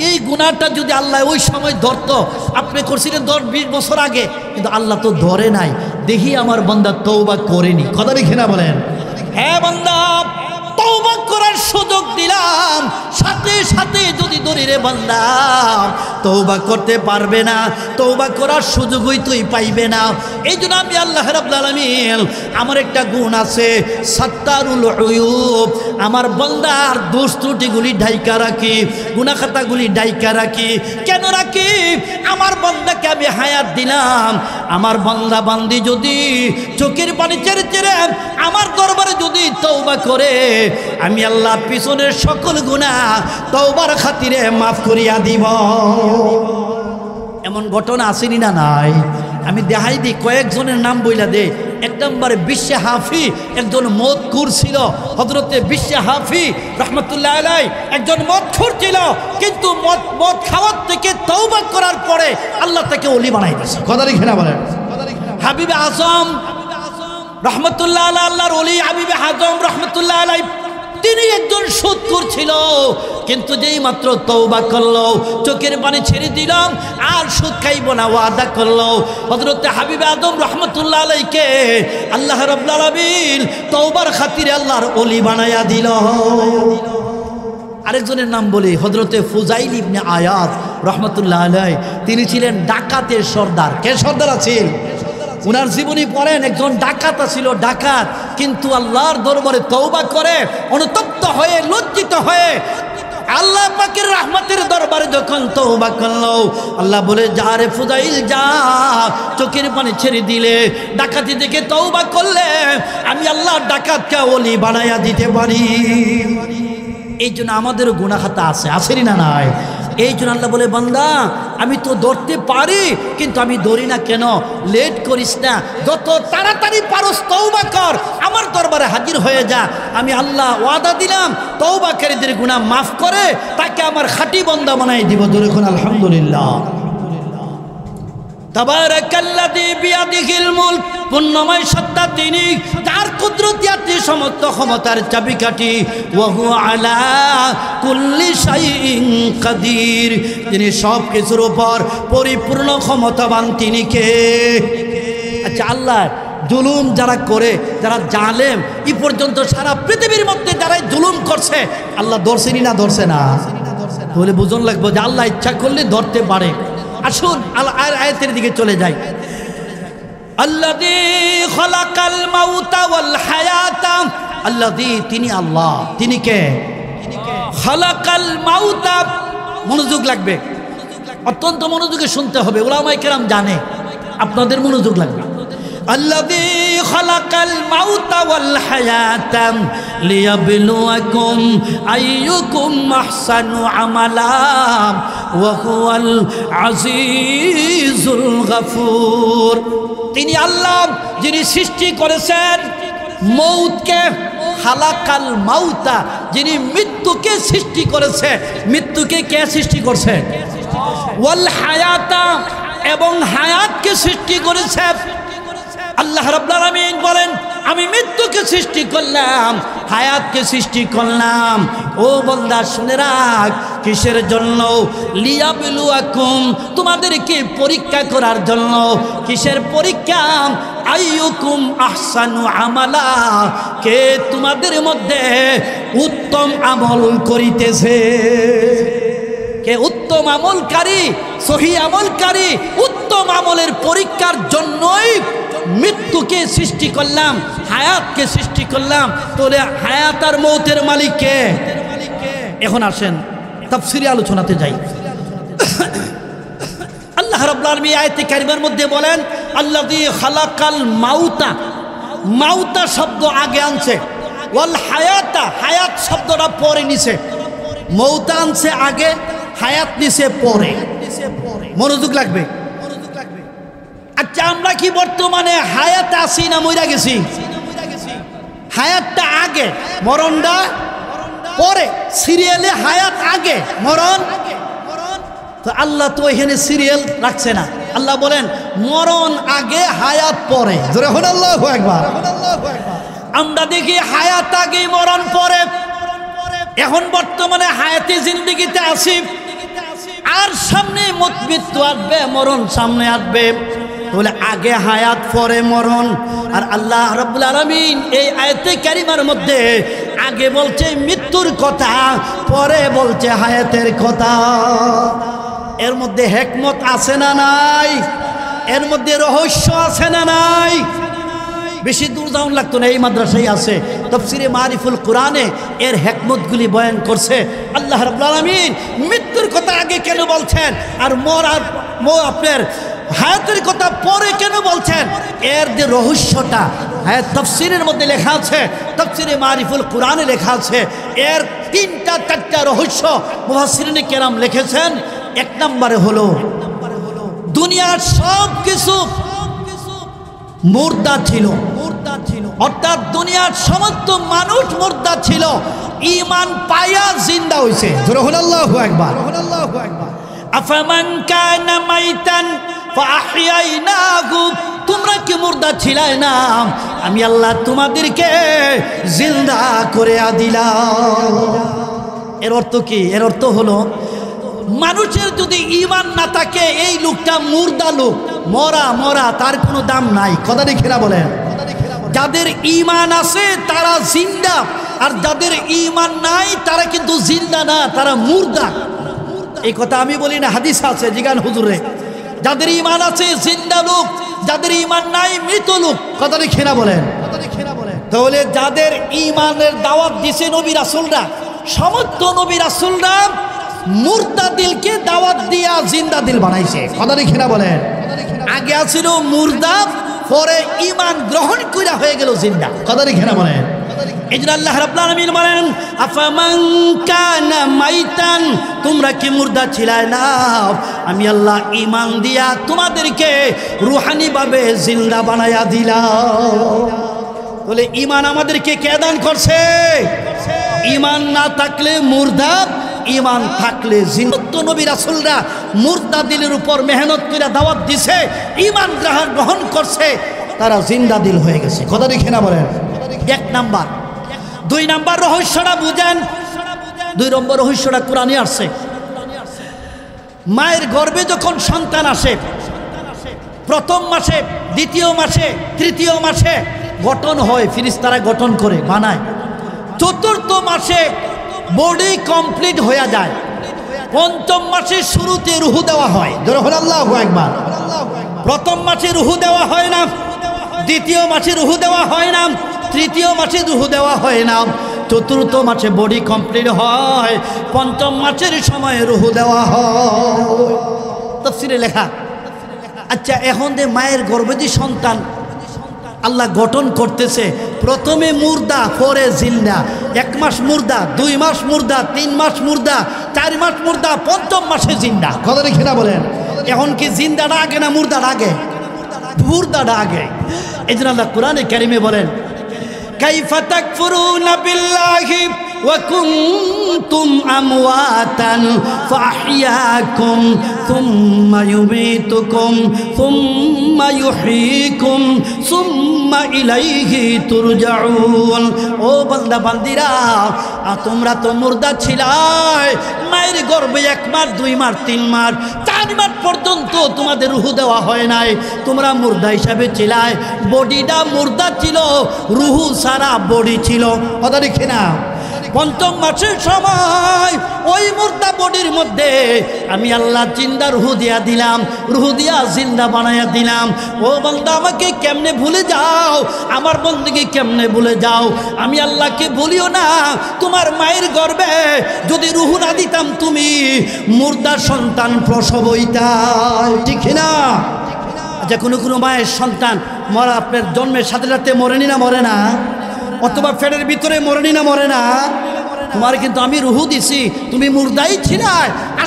এই গুনাহটা যদি আল্লাহ ওই সময় ধরতো, আপনি করছিলেন 10-20 বছর আগে, কিন্তু আল্লাহ তো ধরে নাই, দেখি আমার বান্দা তওবা করেনি, কথা দেখি না বলেন। হ্যাঁ বান্দা, তওবা করার সুযোগ দিলাম, সাথে সাথে যদি ধরি রে বান্দা তওবা করতে পারবে না, তওবা করার সুযোগই তুই পাইবে না। এই জন্য আমি আল্লাহ রাব্বুল আলামিন আমার একটা গুণ আছে, সাত্তারুল উয়ুব, আমার বান্দার দোষ ত্রুটিগুলি ঢাইকা রাখি, গুনাহ খাতাগুলি ঢাইকা রাখি। কেন রাখি? আমার বান্দাকে আমি হায়াত দিলাম, আমার বান্দা বান্দি যদি চোখের পানি ছেড়ে ছেড়ে আমার দরবারে যদি তওবা করে, আমি আল্লাহ পিছনের সকল গুনাহ তওবার খাতিরে মাফ করিয়া দিব। এমন ঘটনা আসেনি না নাই? আমি দেখাই দিই, কয়েকজনের নাম বইলা দে। এক নম্বরে বিশ্বে হাফি, একজন মদখোর ছিল, হযরতে বিশ্বে হাফি রহমতুল্লাহ আলাইহি একজন মদখোর ছিল, কিন্তু মদ খাওয়ার থেকে তওবা করার পরে আল্লাহ তাকে ওলি বানাই দিয়েছে, কথা লিখে না বলেন। হাবিবে আজম রহমতুল্লাহ আলাইহি, আল্লাহর ওলি হাবিবে আজম রহমতুল্লাহ আলাইহি, তিনি একজন সুদখোর ছিল, কিন্তু যেই মাত্র তওবা করলো, চোখের পানি ছেড়ে দিলাম, আর সুদ খাইব না ওয়াদা করলো, হযরতে হাবিবে আদম রহমতুল্লাহ আলাইহিকে আল্লাহ রাব্বুল আলামিন তওবার খাতিরে আল্লাহর ওলি বানায়া দিল। আরেকজনের নাম বলি, হযরতে ফুজাইল ইবনে আয়াদ রহমতুল্লাহ আলাইহি, তিনি ছিলেন ডাকাতের সর্দার। কে সর্দার আছেন? উনার জীবনী পড়েন, একজন ডাকাত ছিল, ডাকাত, কিন্তু আল্লাহর দরবারে তওবা করে অনুতপ্ত হয়ে, লজ্জিত হয়ে আল্লাহ পাকের রহমতের দরবারে যখন তওবা করলো, আল্লাহ বলে যা রে ফুজাইল যা, চোখের পানি ছেড়ে দিলে, ডাকাতি থেকে তওবা করলে আমি আল্লাহ ডাকাতকে ওলি বানায়া দিতে পারি। এই জন্য আমাদেরও গুনাহ খাতা আছে, আসেনি না নাই? এই জন্য আল্লাহ বলে বান্দা আমি তো ধরতে পারি, কিন্তু আমি ধরি না কেন? লেট করিস না, যত তাড়াতাড়ি পারস তওবা কর, আমার দরবারে হাজির হয়ে যা। আমি আল্লাহ ওয়াদা দিলাম তওবাকারীদের গুনাহ মাফ করে তাকে আমার খাঁটি বান্দা বানাই দিব। জোরে কোন আলহামদুলিল্লাহ। তাবারাকাল্লাযী বিয়াদিহিল মুলক, পূর্ণময় সত্তা তিনি, তার কুদরতি আছে সমস্ত ক্ষমতার চাবিকাঠি। ওয়া হুয়া আলা কুল্লি শাইইন কাদির, তিনি সব কিছুর উপর পরিপূর্ণ ক্ষমতাবান। তিনি কে? আচ্ছা, আল্লাহ জুলুম যারা করে, যারা জালেম, এই পর্যন্ত সারা পৃথিবীর মধ্যে যারা জুলুম করছে, আল্লাহ ধরছেনি না? ধরছে না? তাহলে বুঝন লাগবে যে আল্লাহ ইচ্ছা করলে ধরতে পারে। আসুন আয়াতের দিকে চলে যাই। আল্লাযী খালাকাল মাউতা ওয়াল হায়াতা, আল্লাযী তিনি আল্লাহ, তিনি কে? খালাকাল মাউতা, মনোযোগ লাগবে, অত্যন্ত মনোযোগে শুনতে হবে, উলামায়ে কেরাম জানে, আপনাদের মনোযোগ লাগবে। আল্লাযী খালাকাল মাউতা ওয়াল হায়াতা লিয়াবলুয়াকুম আইয়ুকুম আহসানু আমালা ওয়া হুয়াল আজিজুল গফুর। তিনি আল্লাহ যিনি সৃষ্টি করেছেন মৌতকে, খালাকাল মাউতা, যিনি মৃত্যুকে সৃষ্টি করেছে। মৃত্যুকে কে সৃষ্টি করছে? ওয়াল হায়াতা, এবং হায়াতকে সৃষ্টি করেছে আল্লাহ রাব্বুল আলামিন। বলেন আমি মৃত্যুকে সৃষ্টি করলাম, হায়াতকে সৃষ্টি করলাম। ও বান্দা শুনে রাখ, কিসের জন্য? লিয়াবলুয়াকুম, তোমাদেরকে পরীক্ষা করার জন্য। কিসের পরীক্ষা? আইয়ুকুম আহসানু আমালা, কে তোমাদের মধ্যে উত্তম আমল করিতেছে। কে উত্তম আমলকারী, সহি আমলকারী। উত্তম আমলের পরীক্ষার জন্যই মৃত্যুকে সৃষ্টি করলাম, হায়াতকে সৃষ্টি করলাম। তাহলে হায়াত আর মৌতের মালিক কে? এখন আসেন তাফসীরি আলোচনাতে যাই। আল্লাহ রাব্বুল আলামিন আয়াতে কারিমার মধ্যে বলেন আল্লাযী খালাকাল মাউতা, মাউতা শব্দ আগে আনছে, ওয়াল হায়াতা, হায়াত শব্দটা পরে নিছে। মৌতা আনছে আগে, হায়াত নিছে পরে। মনোযোগ লাগবে। আচ্ছা আমরা কি বর্তমানে হায়াতে আছি না মইরা গেছি? হায়াতটা আগে, মরণটা পরে। সিরিয়ালে হায়াত আগে, মরণ। তো আল্লাহ তো এখানে সিরিয়াল রাখছে না। আল্লাহ বলেন মরণ আগে হায়াত পরে। জোরে হন আল্লাহু আকবার। আমরা দেখি হায়াত আগে মরণ পরে। এখন বর্তমানে হায়াতে জিন্দেগিতে আছি, আর সামনে মৃত্যু আসবে, মরণ সামনে আসবে। বলে আগে হায়াত পরে মরণ। আর আল্লাহ রাব্বুল আলামিন এই আয়াতে কারিমার মধ্যে আগে বলছে মৃত্যুর কথা, পরে বলছে হায়াতের কথা। এর মধ্যে হিকমত আছে না নাই? এর মধ্যে রহস্য আছে না নাই? বেশি দূর যাওয়া লাগতো না, এই মাদ্রাসায় আছে তাফসীরে মারিফুল কোরআনে এর হিকমতগুলি বয়ান করছে। আল্লাহ রাব্বুল আলামিন মৃত্যুর কথা আগে কেন বলছেন আর আপনার হায়াতের কথা পরে কেন বলছেন? এর যে রহস্যটা তাফসীরের মধ্যে লেখা আছে, তাফসীরে মারিফুল কোরআনে লেখা আছে। এর 3-4টা রহস্য মুফাসসিরিনে কেরাম লিখেছেন। এক নম্বরে হলো দুনিয়ার সব কিছু মুর্দা ছিল, অর্থাৎ দুনিয়ার সমস্ত মানুষ মুর্দা ছিল, ঈমান পায়া জিন্দা হইছে। আল্লাহু আকবার। আফামান কানা মাইতান ফাআহইয়াইনাহু, তোমরা কি মুর্দা ছিলে না? আমি আল্লাহ তোমাদেরকে জিন্দা করে দিলাম। এর অর্থ কি? এর অর্থ হলো মানুষের যদি ঈমান না থাকে, এই লোকটা মুর্দা লোক, মরা মরা, তার কোনো দাম নাই। কথা দেখে না বলেন, যাদের ঈমান আছে তারা জিন্দা, আর যাদের ঈমান নাই তারা কিন্তু জিন্দা না, তারা মুর্দা। এই কথা আমি বলি না, হাদিস আছে, জিগান হুজুরে। যাদের ঈমান আছে জিন্দা লোক, যাদের ঈমান নাই মৃত লোক। কথা দেখে না বলেন। তাহলে যাদের ঈমানের দাওয়াত দিছে নবী রাসূলরা, সমস্ত নবী রাসূলরা মুর্দা দিলকে দাওয়াত দিয়া জিন্দা দিল বানাইছে। কথা দেখে না বলেন। আগে আছিল মুর্দা, পরে ঈমান গ্রহণ কইরা হয়ে গেল জিন্দা। কথা দেখে না বলেন। এইজন্য আল্লাহ রাব্বুল আলামিন বলেন আফামান কানা মাইতান, তোমরা কি মুর্দা ছিলে না? আমি আল্লাহ ঈমান দিয়া তোমাদেরকে রূহানি ভাবে জিন্দা বানায়া দিলাম। বলে ঈমান আমাদেরকে কে দান করছে? ঈমান না থাকলে মুর্দা, ঈমান থাকলে জিন্দা। নবী রাসূলরা মুর্দা দিলের উপর মেহনত করে দাওয়াত দিছে, ঈমান গ্রহণ করছে, তারা জিন্দা দিল হয়ে গেছে। কথা দেখে না বলেন। এক নাম্বার। 2 নাম্বার রহস্যটা বুঝেন। 2 নম্বর রহস্যটা কোরআনে আসছে। মায়ের গর্ভে যখন সন্তান আসে, প্রথম মাসে, দ্বিতীয় মাসে, তৃতীয় মাসে গঠন হয়, ফেরেশতারা গঠন করে বানায়। চতুর্থ মাসে বডি কমপ্লিট হয়ে যায়। পঞ্চম মাসের শুরুতে রুহু দেওয়া হয়। আল্লাহু আকবার। প্রথম মাসে রুহু দেওয়া হয় না, দ্বিতীয় মাসে রুহু দেওয়া হয় না, তৃতীয় মাসে রুহু দেওয়া হয় না, চতুর্থ মাসে বডি কমপ্লিট হয়, পঞ্চম মাসের সময় রুহু দেওয়া হয়। তাফসীরে লেখা। আচ্ছা, এখন যে মায়ের গর্ভে যে সন্তান আল্লাহ গঠন করতেছে, প্রথমে মুর্দা, পরে জিন্দা। 1 মাস মুর্দা, 2 মাস মুর্দা, 3 মাস মুর্দা, 4 মাস মুর্দা, পঞ্চম মাসে জিন্দা। কথা দেখে না বলেন। এখন কি জিন্দাটা আগে না মুর্দাটা আগে? মুর্দাটা আগে। এই জন্য আল্লাহ কোরআনে কারিমে বলেন কাইফা তাকফুরুনা বিল্লাহি ওয়া কুনতুম আমওয়াতান ফাহইয়াকুম সুম্মা ইউমীতুকুম সুম্মা ইউহয়িকুম সুম্মা ইলাইহি তুরজাউন। ও বান্দা বান্দিরা, তোমরা তো মুর্দা ছিলাই, মায়ের গর্ভে 1 মাস, 2 মাস, 3 মাস, 4 মাস পর্যন্ত তোমাদের রুহু দেওয়া হয় নাই। তোমরা মুর্দা হিসাবে ছিলাই, বডিটা মুর্দা ছিল, রুহু সারা বডি ছিল। কথা দেখি না। পঞ্চম মাসের সময় ওই মুর্দা বডির মধ্যে আমি আল্লাহ জিন্দা রুহু দিয়া দিলাম, রুহু দিয়া জিন্দা বানাইয়া দিলাম। ও বান্দা, আমাকে কেমনে ভুলে যাও? আমার বন্দেগী কেমনে ভুলে যাও? আমি আল্লাহকে ভুলিও না। তোমার মায়ের গর্ভে যদি রুহু না দিতাম, তুমি মুর্দা সন্তান প্রসব হইতা। ঠিক না? আচ্ছা, কোনো কোনো মায়ের সন্তান মরা আপনার জন্মের সাথে সাথে মরেনি না মরে না? অথবা পেটের ভিতরে মরেনি না মরে না? তোমার কিন্তু আমি রুহু দিছি, তুমি মুর্দাই ছিলা।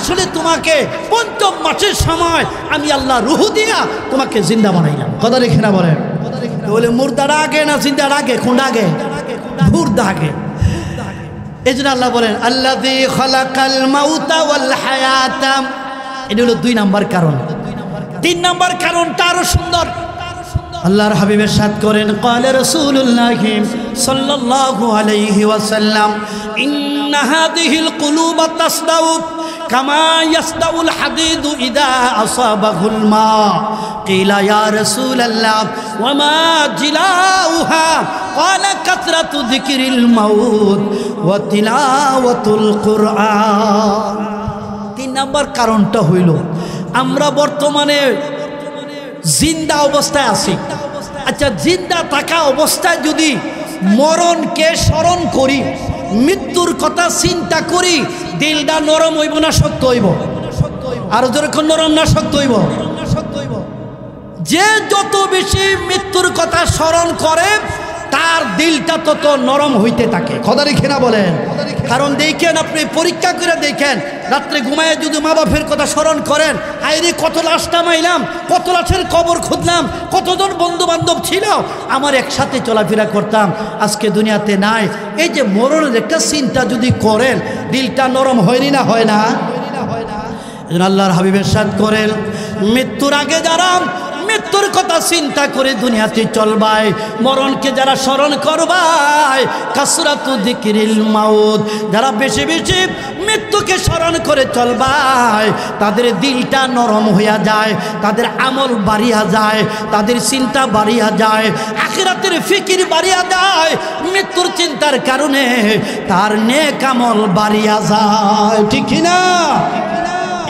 আসলে তোমাকে পঞ্চম মাসের সময় আমি আল্লাহ রুহ দিয়া তোমাকে জিন্দা বানাইলাম। কথা রেখে না বলেন, বলে মুর্দার আগে না জিন্দার আগে? কোনটা আগে? মুর্দা আগে। এই জন্য আল্লাহ বলেন আল্লাযী খালাকাল মাউতা ওয়াল হায়াতা। এটা হলো 2 নম্বর কারণ। 3 নম্বর কারণটা আরো সুন্দর। আল্লাহর হাবিব ইরশাদ করেন ক্বালা রাসূলুল্লাহ সাল্লাল্লাহু আলাইহি ওয়াসাল্লাম ইন্না হাযিহিল কুলুবা তাসদাউ কামা ইয়াসদাউল হাদিদু ইযা আসাবাহুল মা। কিলা ইয়া রাসূলাল্লাহ ওয়া মা জিলাউহা? ক্বালা কাসরাতু যিকরিল মাউত ওয়া তিলাওয়াতুল কুরআন। 3 নম্বর কারণটা হইল আমরা বর্তমানে জিন্দা অবস্থায় আছি। আচ্ছা, জিন্দা থাকা অবস্থায় যদি মরণকে স্মরণ করি, মৃত্যুর কথা চিন্তা করি, দিলটা নরম হইব না শক্ত হইব? আরো যেরকম নরম না শক্ত হইব? যে যত বেশি মৃত্যুর কথা স্মরণ করে তার দিলটা তত নরম হইতে থাকে। কথা রেখে না বলেন? কারণ দেখেন, আপনি পরীক্ষা করে দেখেন, রাত্রে ঘুমায় যদি মা বাপের কথা স্মরণ করেন, আইরে কত লাশ নামাইলাম, কত লাশের কবর খুঁজলাম, কতজন বন্ধু বান্ধব ছিল আমার একসাথে চলাফেরা করতাম, আজকে দুনিয়াতে নাই। এই যে মরণের একটা চিন্তা যদি করেন, দিলটা নরম হয়নি না হয় না? আল্লাহর হাবিব ইরশাদ করেন মৃত্যুর আগে যারা মৃত্যুর কথা চিন্তা করে দুনিয়াতে চলবাই, মরণকে যারা স্মরণ করবাই, কাসরাতু যিকরিল মাউত, যারা বেশি বেশি মৃত্যুকে স্মরণ করে চলবাই, তাদের দিলটা নরম হইয়া যায়, তাদের আমল বাড়িয়া যায়, তাদের চিন্তা বাড়িয়া যায়, আখিরাতের ফিকির বাড়িয়া যায়। মৃত্যুর চিন্তার কারণে তার নেক আমল বাড়িয়া যায়। ঠিক কি না?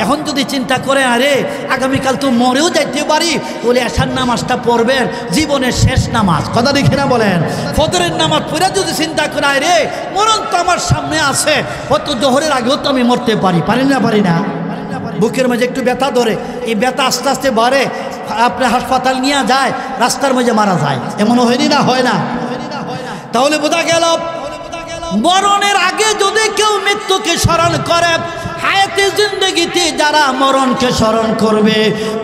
এখন যদি চিন্তা করে আরে আগামীকাল তো মরেও যাইতে পারি, বলে এশার নামাজটা পড়বেন জীবনের শেষ নামাজ। কথা দেখে না বলেন? ফজরের নামাজ পড়ে যদি চিন্তা করে আরে মরণ তো আমার সামনে আছে, হয়তো জোহরের আগেও তো আমি মরতে পারি, পারি না? পারি না? বুকের মাঝে একটু ব্যথা ধরে, এই ব্যথা আস্তে আস্তে বাড়ে, আপনি হাসপাতাল নিয়ে যায়, রাস্তার মাঝে মারা যায়। এমনও হয়নি না? হয় না? তাহলে বোঝা গেল মরণের আগে যদি কেউ মৃত্যুকে স্মরণ করে, হায়াতে জিন্দেগিতে যারা মরণকে স্মরণ করবে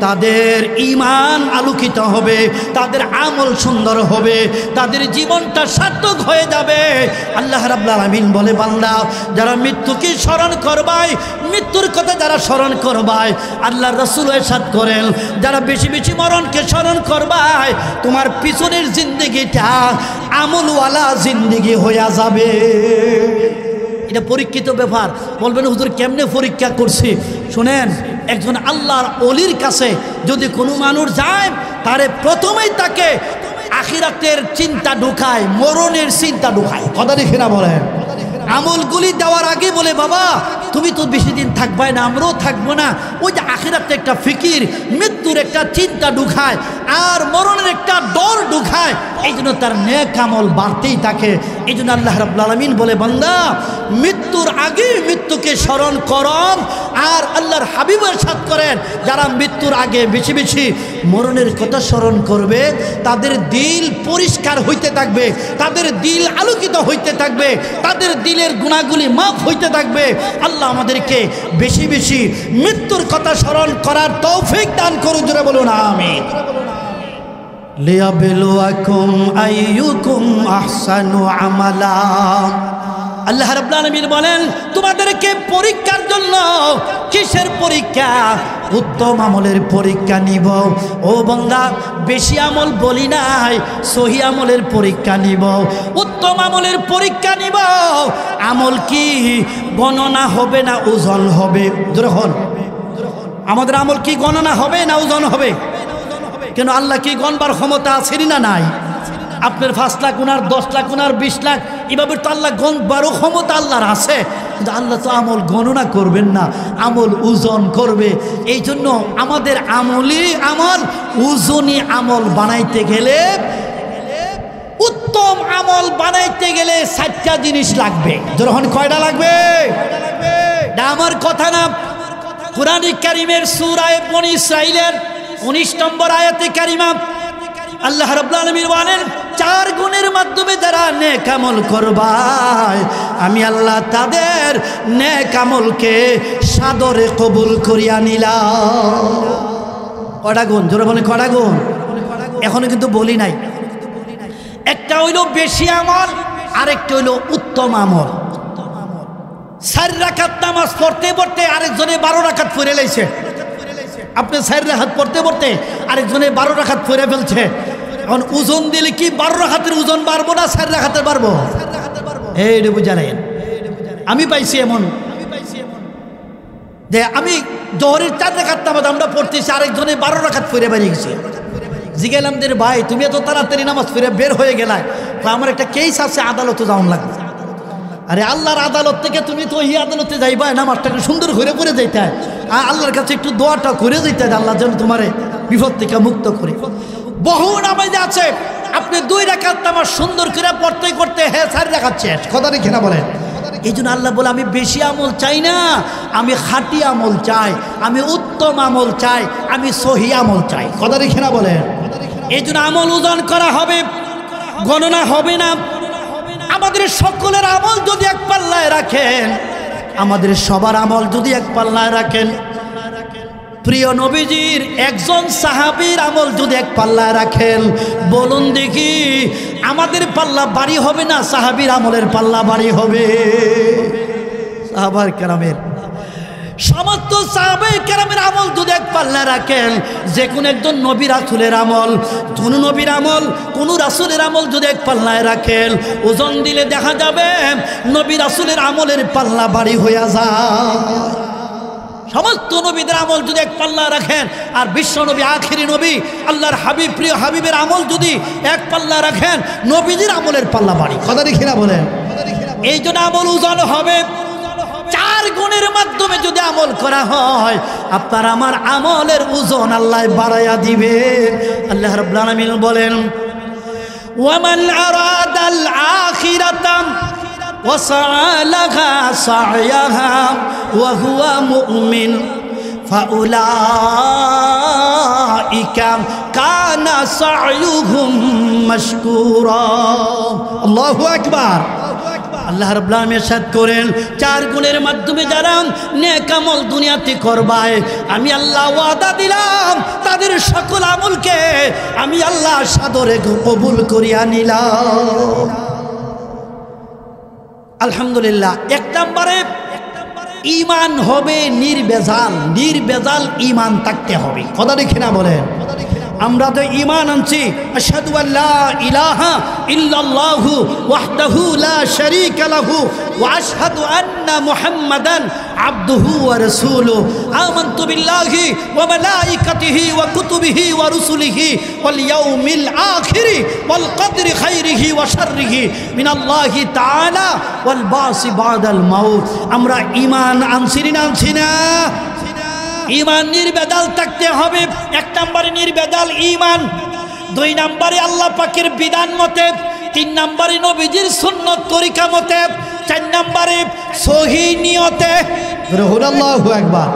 তাদের ঈমান আলোকিত হবে, তাদের আমল সুন্দর হবে, তাদের জীবনটা সার্থক হয়ে যাবে। আল্লাহ রাব্বুল আলামিন বলে বান্দা যারা মৃত্যুকে স্মরণ করবাই, মৃত্যুর কথা যারা স্মরণ করবাই, আল্লাহর রাসূল ইরশাদ করেন যারা বেশি বেশি মরণকে স্মরণ করবাই, তোমার পিছনের জিন্দেগিটা আমলওয়ালা জিন্দেগি হয়ে যাবে। এটা পরীক্ষিত ব্যাপার। বলবেন হুজুর কেমনে পরীক্ষা করছি? শুনেন, একজন আল্লাহর ওলির কাছে যদি কোনো মানুষ যায়, তারে প্রথমেই তাকে আখিরাতের চিন্তা ঢুকায়, মরণের চিন্তা ঢুকায়। কথা দেখে না বলেন? আমলগুলি দেওয়ার আগে বলে বাবা তুমি তো বেশি দিন থাকবাই না, আমরাও থাকবো না। ওই যে আখিরাতে একটা ফিকির, মৃত্যুর একটা চিন্তা ঢুকায়, আর মরণের একটা ডর ঢুকায়। এই জন্য তার নেক আমল বাড়তেই থাকে। এই জন্য আল্লাহ রাব্বুল আলামিন বলে বান্দা মৃত্যুর আগে মৃত্যুকে স্মরণ করম। আর আল্লাহর হাবিব ইরশাদ করেন যারা মৃত্যুর আগে বেশি বেশি মরণের কথা স্মরণ করবে, তাদের দিল পরিষ্কার হইতে থাকবে, তাদের দিল আলোকিত হইতে থাকবে, তাদের দিলের গুনাহগুলি মাফ হইতে থাকবে। আল্লাহ আমাদেরকে বেশি বেশি মৃত্যুর কথা স্মরণ করার তৌফিক দান করুন। জোরে বলুন আমিন। লিয়াবলুয়াকুম আইয়ুকুম আহসানু আমালা। আল্লাহ রাব্বুল আলামিন বলেন তোমাদেরকে পরীক্ষার জন্য। কিসের পরীক্ষা? উত্তম আমলের পরীক্ষা নিব। ও বান্দা বেশি আমল বলি নাই, সহি আমলের পরীক্ষা নিব, উত্তম আমলের পরীক্ষা নিব। আমল কি গণনা হবে না ওজন হবে? যখন আমাদের আমল কি গণনা হবে না ওজন হবে? কেন আল্লাহ কি গণবার ক্ষমতা আছে না নাই? আপনার 5 লাখ উনার 10 লাখ উনার 20 লাখ এভাবে তো আল্লাহ গণবারও ক্ষমতা আল্লাহর আছে, কিন্তু আল্লাহ তো আমল গণনা করবেন না, আমল ওজন করবে। এই জন্য আমাদের আমলই আমল, ওজনই আমল বানাইতে গেলে, উত্তম আমল বানাইতে গেলে 4টা জিনিস লাগবে। যখন কয়টা লাগবে? এটা আমার কথা না, কুরআন কারীমের সূরা বনী ইসরাঈলের 19 নম্বর আয়াতে কারিমা আল্লাহ রাব্বুল আলামিন বলেন 4 গুণের মাধ্যমে যারা নেক আমল করবায় আমি আল্লাহ তাদের নেক আমলকে সাদরে কবুল করিয়া নিলাম। কটা গুণ? জোরে বলে কটা গুণ? এখনো কিন্তু বলি নাই। একটা হইল বেশি আমল, আরেকটা হইল উত্তম আমল। 4 রাকাত নামাজ পড়তে পড়তে আরেকজনে 12 রাকাত পড়ে লাইছে। আপনি 4 রাকাত পড়তে পড়তে আরেকজনে 12 রাকাত পড়ে ফেলছে। এখন ওজন দিলে কি 12 রাকাতের ওজন বাড়বো না 4 রাকাতের বাড়বো? এইটা বুঝালেন। আমি পাইছি এমন যে আমি জোহরের 4 রাকাত নামাজ আমরা পড়তেছি, আরেকজনে 12 রাকাত পড়ে বেরিয়ে গেছে। জিজ্ঞাসলাম যে ভাই তুমি এত তাড়াতাড়ি নামাজ পড়ে বের হয়ে গেলাই, আমার একটা কেস আছে, আদালতে যাওয়ান লাগবে। আরে আল্লাহর আদালত থেকে তুমি তো এই আদালতে যাইবা, নামাজটাকে সুন্দর করে পড়ে যাইতে হয়, আল্লাহর কাছে একটু দোয়াটা করে দিতে হয়, আল্লাহ যেন তোমার বিপদ থেকে মুক্ত করে। বহু নামাজ আছে আপনি 2 রাকাত নামাজ সুন্দর করে পড়তে করতে 4 রাকাত শেষ। কথা দেখে না বলেন। এই জন্য আল্লাহ বলে আমি বেশি আমল চাই না, আমি খাঁটি আমল চাই, আমি উত্তম আমল চাই, আমি সহি আমল চাই। কথা দেখে না বলেন। এই জন্য আমল ওজন করা হবে, গণনা হবে না। আমাদের সকলের আমল যদি এক পাল্লায় রাখেন, আমাদের সবার আমল যদি এক পাল্লায় রাখেন, প্রিয় নবীজির একজন সাহাবীর আমল যদি এক পাল্লায় রাখেন, বলুন দেখি আমাদের পাল্লা বাড়ি হবে না সাহাবীর আমলের পাল্লা বাড়ি হবে? সাহাবায়ে কেরামের সমস্ত সাহাবায়ে কেরামের আমল যদি এক পাল্লায় রাখেন, যে কোনো একজন নবী রাসূলের আমল, কোন নবীর আমল, কোন রাসূলের আমল যদি এক পাল্লায় রাখেন, ওজন দিলে দেখা যাবে নবী রাসূলের আমলের পাল্লা বাড়ি হইয়া যায়। সমস্ত নবীদের আমল যদি এক পাল্লা রাখেন, আর বিশ্ব নবী আখিরি নবী আল্লাহর হাবিব প্রিয় হাবিবের আমল যদি এক পাল্লা রাখেন, নবীজির আমলের পাল্লা বাড়ি। কথা দেখি না বলেন। এই জন্য আমল ওজন হবে। 4 গুণের মাধ্যমে যদি আমল করা হয়, আপনার আমার আমলের ওজন আল্লাহ বাড়াইয়া দিবে। আল্লাহ রাব্বুল আলামিন বলেন, ওয়ামান আরাদাল আখিরাতা وسعى لها سعيها وهو مؤمن فأولئك كان سعيهم مشكورا الله أكبر। আল্লাহ রাব্বুল আলামিন ইরশাদ করেন, 4 গুণের মাধ্যমে যারা নেক আমল দুনিয়াতে করবায় আমি আল্লাহ ওয়াদা দিলাম তাদের সকল আমলকে আমি আল্লাহ সাদরে কবুল করিয়া নিলাম। আলহামদুলিল্লাহ। 1 নম্বরে ঈমান হবে নির্ভেজাল। নির্ভেজাল ঈমান থাকতে হবে। কথা দেখি না বলেন। আমরা তো ঈমান আনছি, আশহাদু আল্লা ইলাহা ইল্লাল্লাহু ওয়াহদাহু লা শারীকা লাহু ওয়া আশহাদু আন্না মুহাম্মাদান আবদুহু ওয়া রাসূলুহু আমানতু বিল্লাহি ওয়া মালাইকাতিহি ওয়া কুতুবিহি ওয়া রুসুলিহি ওয়াল ইয়াউমিল আখির ওয়াল কদরি খাইরিহি ওয়া শাররিহি মিনাল্লাহি তাআলা ওয়াল বাসি বাদাল মাউত। আমরা ঈমান আনছি না আনছি না? ঈমান নির্ভেজাল থাকতে হবে। 1 নম্বরে নির্ভেজাল ঈমান, 2 নম্বরে আল্লাহ পাকের বিধান মতে, 3 নম্বরে নবীজির সুন্নত তরিকা মতে, 4 নম্বরে সহি নিয়তে। আল্লাহু আকবার।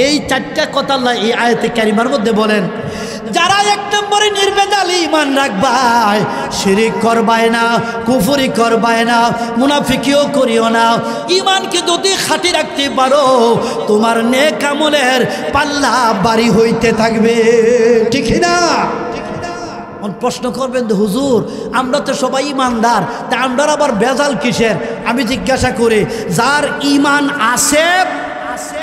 এই 4টা কথা আল্লাহ এই আয়াতে কারিমার মধ্যে বলেন। যারা 1 নম্বরে নির্ভেজাল ঈমান রাখবায়, শিরিক করবায় না, কুফরি করবায় না, মুনাফিকিও করিও না, ঈমানকে যদি খাঁটি রাখতে পারো তোমার নেক আমলের পাল্লা বাড়ি হইতে থাকবে। ঠিক না? প্রশ্ন করবেন তো হুজুর আমরা তো সবাই ঈমানদার, তা আমরা আবার ভেজাল কিসের? আমি জিজ্ঞাসা করি, যার ঈমান আছে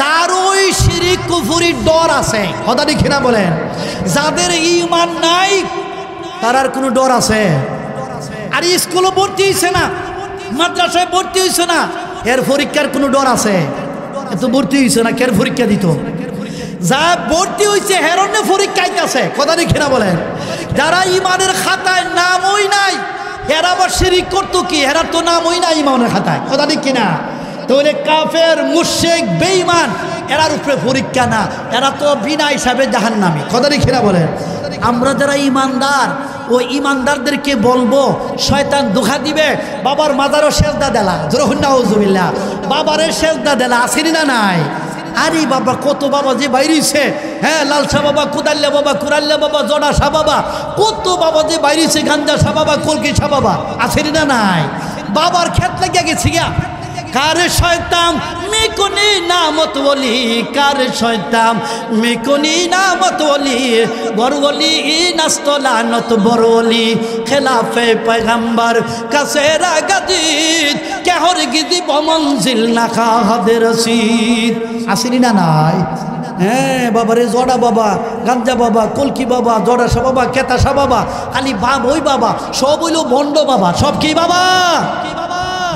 তার ওই শিরিক কুফরির ডর আছে। কথা ঠিক না বলেন? যাদের ঈমান নাই তার আর কোনো ডর আছে? আর স্কুলে ভর্তি হইছে না, মাদ্রাসায় ভর্তি হইছে না, এর পরীক্ষার কোনো ডর আছে? এত ভর্তি হইছে না, কের পরীক্ষা দিত? যা ভর্তি হইছে হেরনে পরীক্ষায় আছে। কথা ঠিক না বলেন? যারা ঈমানের খাতায় নামই নাই এরা আবার শিরিক করতো কি? এরা তো নামই নাই ঈমানের খাতায়। কথা ঠিক কিনা? তাহলে কাফের, মুশরিক, বেঈমান এরার উপরে পরীক্ষা না, এরা তো বিনা হিসাবে জাহান্নামী। কথা দেখি না বলেন? আমরা যারা ঈমানদার ওই ঈমানদারদেরকে বলবো, শয়তান ধোঁকা দিবে, বাবার মাজারও সেজদা দেলা, জোরে নাউজুবিল্লাহ, বাবারে সেজদা দেলা, আসেনি না নাই? আরে বাবা কত বাবা যে বাইরেছে, হ্যাঁ লালসা বাবা, কুদাল্লা বাবা, কুরাল্লা বাবা, জড়া শাহ বাবা, কত বাবা যে বাইরেছে, গাঞ্জা শাহ বাবা, কলকি শাহ বাবা, আছে না নাই? বাবার ক্ষেত লাগিয়া গেছি গিয়া। কারে শয়তান মিকুনি নামত বলি, কারে শয়তান মিকুনি নামত বলি, বরওলি নাস্তলানত বরওলি খেলাফে পয়গম্বর কাছে রাগাদিত কেহর গিদি বমনজিল না খাহাদে রশিদ। আসেনি না নাই? হ্যাঁ বাবারে, জড়া বাবা, গাঞ্জা বাবা, কলকি বাবা, জড়া শাহ বাবা, কেতা শাহ বাবা, খালি বাপ ওই বাবা, সব হইল ভণ্ড বাবা। সব কি বাবা?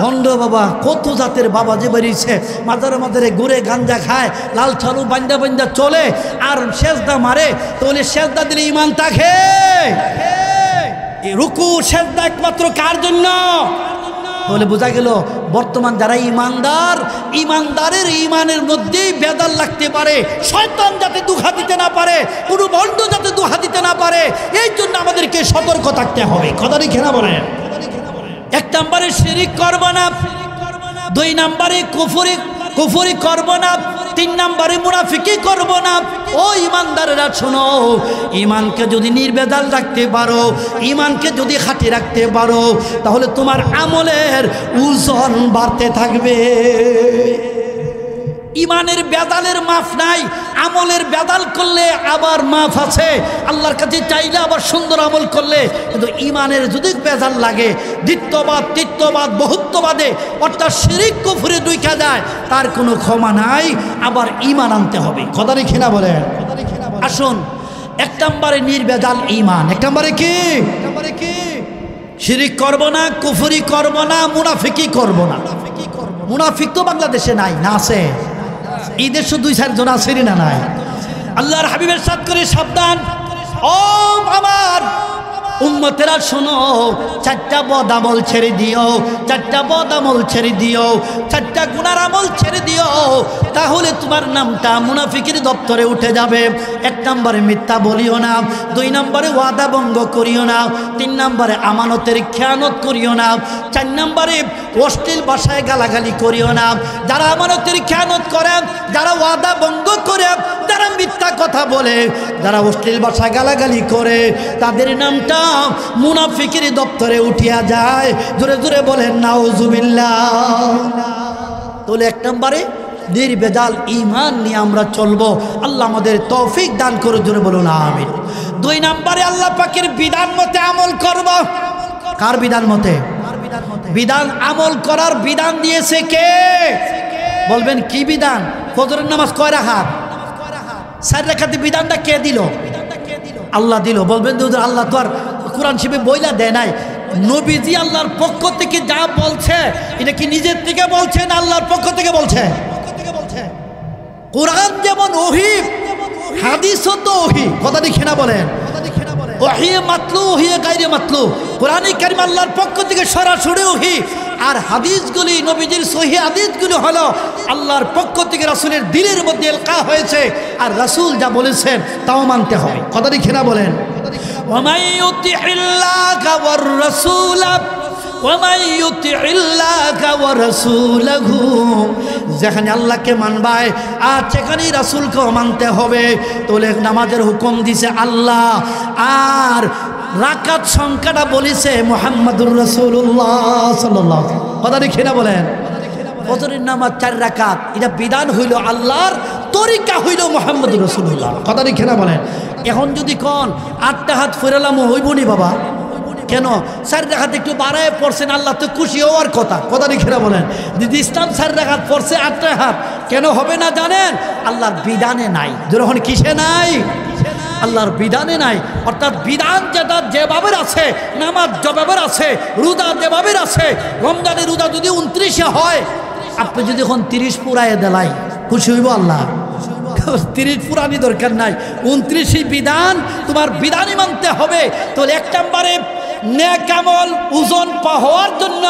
ভণ্ড বাবা। কত জাতের বাবা যে বেরিয়েছে, মাজারে মাজারে ঘুরে গাঞ্জা খায়, লাল ছালু বান্দা বান্দা চলে, আর সেজদা মারে। তাহলে সেজদা দিলে ইমান থাকে? রুকু সেজদা একমাত্র কার জন্য? তাহলে বোঝা গেল বর্তমান যারা ইমানদার, ইমানদারের ইমানের মধ্যেই বেদাল লাগতে পারে, শয়তান যাতে দুঃখা দিতে না পারে, কোনো ভণ্ড যাতে দুঃখা দিতে না পারে, এই জন্য আমাদেরকে সতর্ক থাকতে হবে। কথা রেখে না বলে, এক নম্বরে শিরিক করব না, দুই নম্বরে কুফরি করব না, তিন নম্বরে মুনাফিকি করব না। ও ইমানদারেরা শোনো, ইমানকে যদি নির্বেজাল রাখতে পারো, ইমানকে যদি খাঁটি রাখতে পারো, তাহলে তোমার আমলের ওজন বাড়তে থাকবে। ইমানের বেদালের মাফ নাই, আমলের বেদাল করলে আবার মাফ আছে। আল্লাহর কাছে চাইলে আবার সুন্দর আমল করলে, কিন্তু ইমানের যদি বেদাল লাগে, দ্বিতীয়বাদ তৃতীয়বাদ বহুত্ববাদে অর্থাৎ শিরিক কুফরে ঢুকে যায়, তার কোনো ক্ষমা নাই, আবার ইমান আনতে হবে। কথা রেখে না বলেন। আসুন, এক নম্বরে নির্বেদাল ইমান। এক নম্বরে কি? শিরিক করব না, কুফরি করব না, মুনাফিকি করব না। মুনাফিক তো বাংলাদেশে নাই, না আছে? এই দেশে দুই চারজন আছে না নাই? আল্লাহর হাবিবের সাথ করে সাবধান, ও আমার উম্মতেরা শোনো, চারটা বদ আমল ছেড়ে দিও, চারটা বদ আমল ছেড়ে দিও, চারটা গুনার আমল ছেড়ে দিও, তাহলে তোমার নামটা মুনাফিকের দপ্তরে উঠে যাবে। এক নম্বরে মিথ্যা বলিও না, দুই নম্বরে ওয়াদা ভঙ্গ করিও না, তিন নম্বরে আমানতের খেয়ানত করিও না, চার নম্বরে অশ্লীল ভাষায় গালাগালি করিও না। যারা আমানতের খেয়ানত করে, যারা ওয়াদা ভঙ্গ করে, যারা মিথ্যা কথা বলে, যারা অশ্লীল ভাষায় গালাগালি করে, তাদের নামটা মুনাফিকের দপ্তরে উঠিয়া যায়। জোরে জোরে বলেন নাউজুবিল্লাহ। তাহলে এক নম্বরে নির্বেজাল ঈমান নিয়ে আমরা চলবো। আল্লাহ আমাদের তৌফিক দান করে, জোরে বলুন আমিন। দুই নম্বরে আল্লাহ পাকের বিধান মতে আমল করব। কার বিধান মতে? বিধান আমল করার বিধান দিয়েছে কে? বলবেন কি বিধান? ফজরের নামাজ কয় রাকাত? 4 রাকাতের বিধানটা কে দিল? আল্লাহ দিল। বলবেন আল্লাহ তো আর কোরআন শরীফে বইলা দেয় নাই। নবীজি আল্লাহর পক্ষ থেকে যা বলছে, এটা কি নিজের থেকে বলছে না আল্লাহর পক্ষ থেকে বলছে? কোরআন যেমন ওহী, হাদিসও তো ওহী। কথা দেখে না বলেন, ওহী মাতলু, ওহী গায়রে মাতলু। কোরআনে কারীম আল্লাহর পক্ষ থেকে সরাসরি ওহী, আর হাদিসগুলি, নবীজির সহিহ হাদিসগুলি হলো আল্লাহর পক্ষ থেকে রাসূলের দিলের মধ্যে এলকা হয়েছে, আর রাসূল যা বলেছেন তাও মানতে হবে। কথা দেখে না বলেন, ওয়ামান ইউতিইল্লাহা ওয়ার রাসূলা, ওয়ামান ইউতিইল্লাহা ওয়া রাসূলাহু, যেখানে আল্লাহকে মানবায় আর সেখানেই রাসূলকেও মানতে হবে। তাহলে নামাজের হুকুম দিছে আল্লাহ, আর রাকাত সংখ্যাটা বলেছে মুহাম্মাদুর রাসূলুল্লাহ সাল্লাল্লাহু আলাইহি ওয়াসাল্লাম। কথা দেখে না বলেন, ফজরের নামাজ 4 রাকাত, এটা বিধান হইল আল্লাহর, তরিকা হইল মুহাম্মাদুর রাসূলুল্লাহ। কথা দেখে না বলেন। এখন যদি কোন 8টা হাত ফেরালাম হইব নি বাবা? কেন? 4 রাকাত একটু বাড়ায় পড়ছেন, আল্লাহ তো খুশি হওয়ার কথা। কথা দেখে না বলেন। যদি ইসলাম 4 রাকাত পড়ছে 8টা হাত, কেন হবে না জানেন? আল্লাহর বিধানে নাই। যখন কিসে নাই? আল্লাহর বিধানে নাই। অর্থাৎ বিধান যেটা যেভাবে আছে, নামাজ যেভাবে আছে, রোজা যেভাবে আছে, রমজানের রোজা যদি 29-এ হয়, আপনি যদি এখন 30 পুরায় দেলাই, খুশি হইব আল্লাহ? 30 পুরানি দরকার নাই, 29ই বিধান, তোমার বিধানই মানতে হবে। তো এক নম্বরে নেক আমল ওজন হওয়ার জন্য,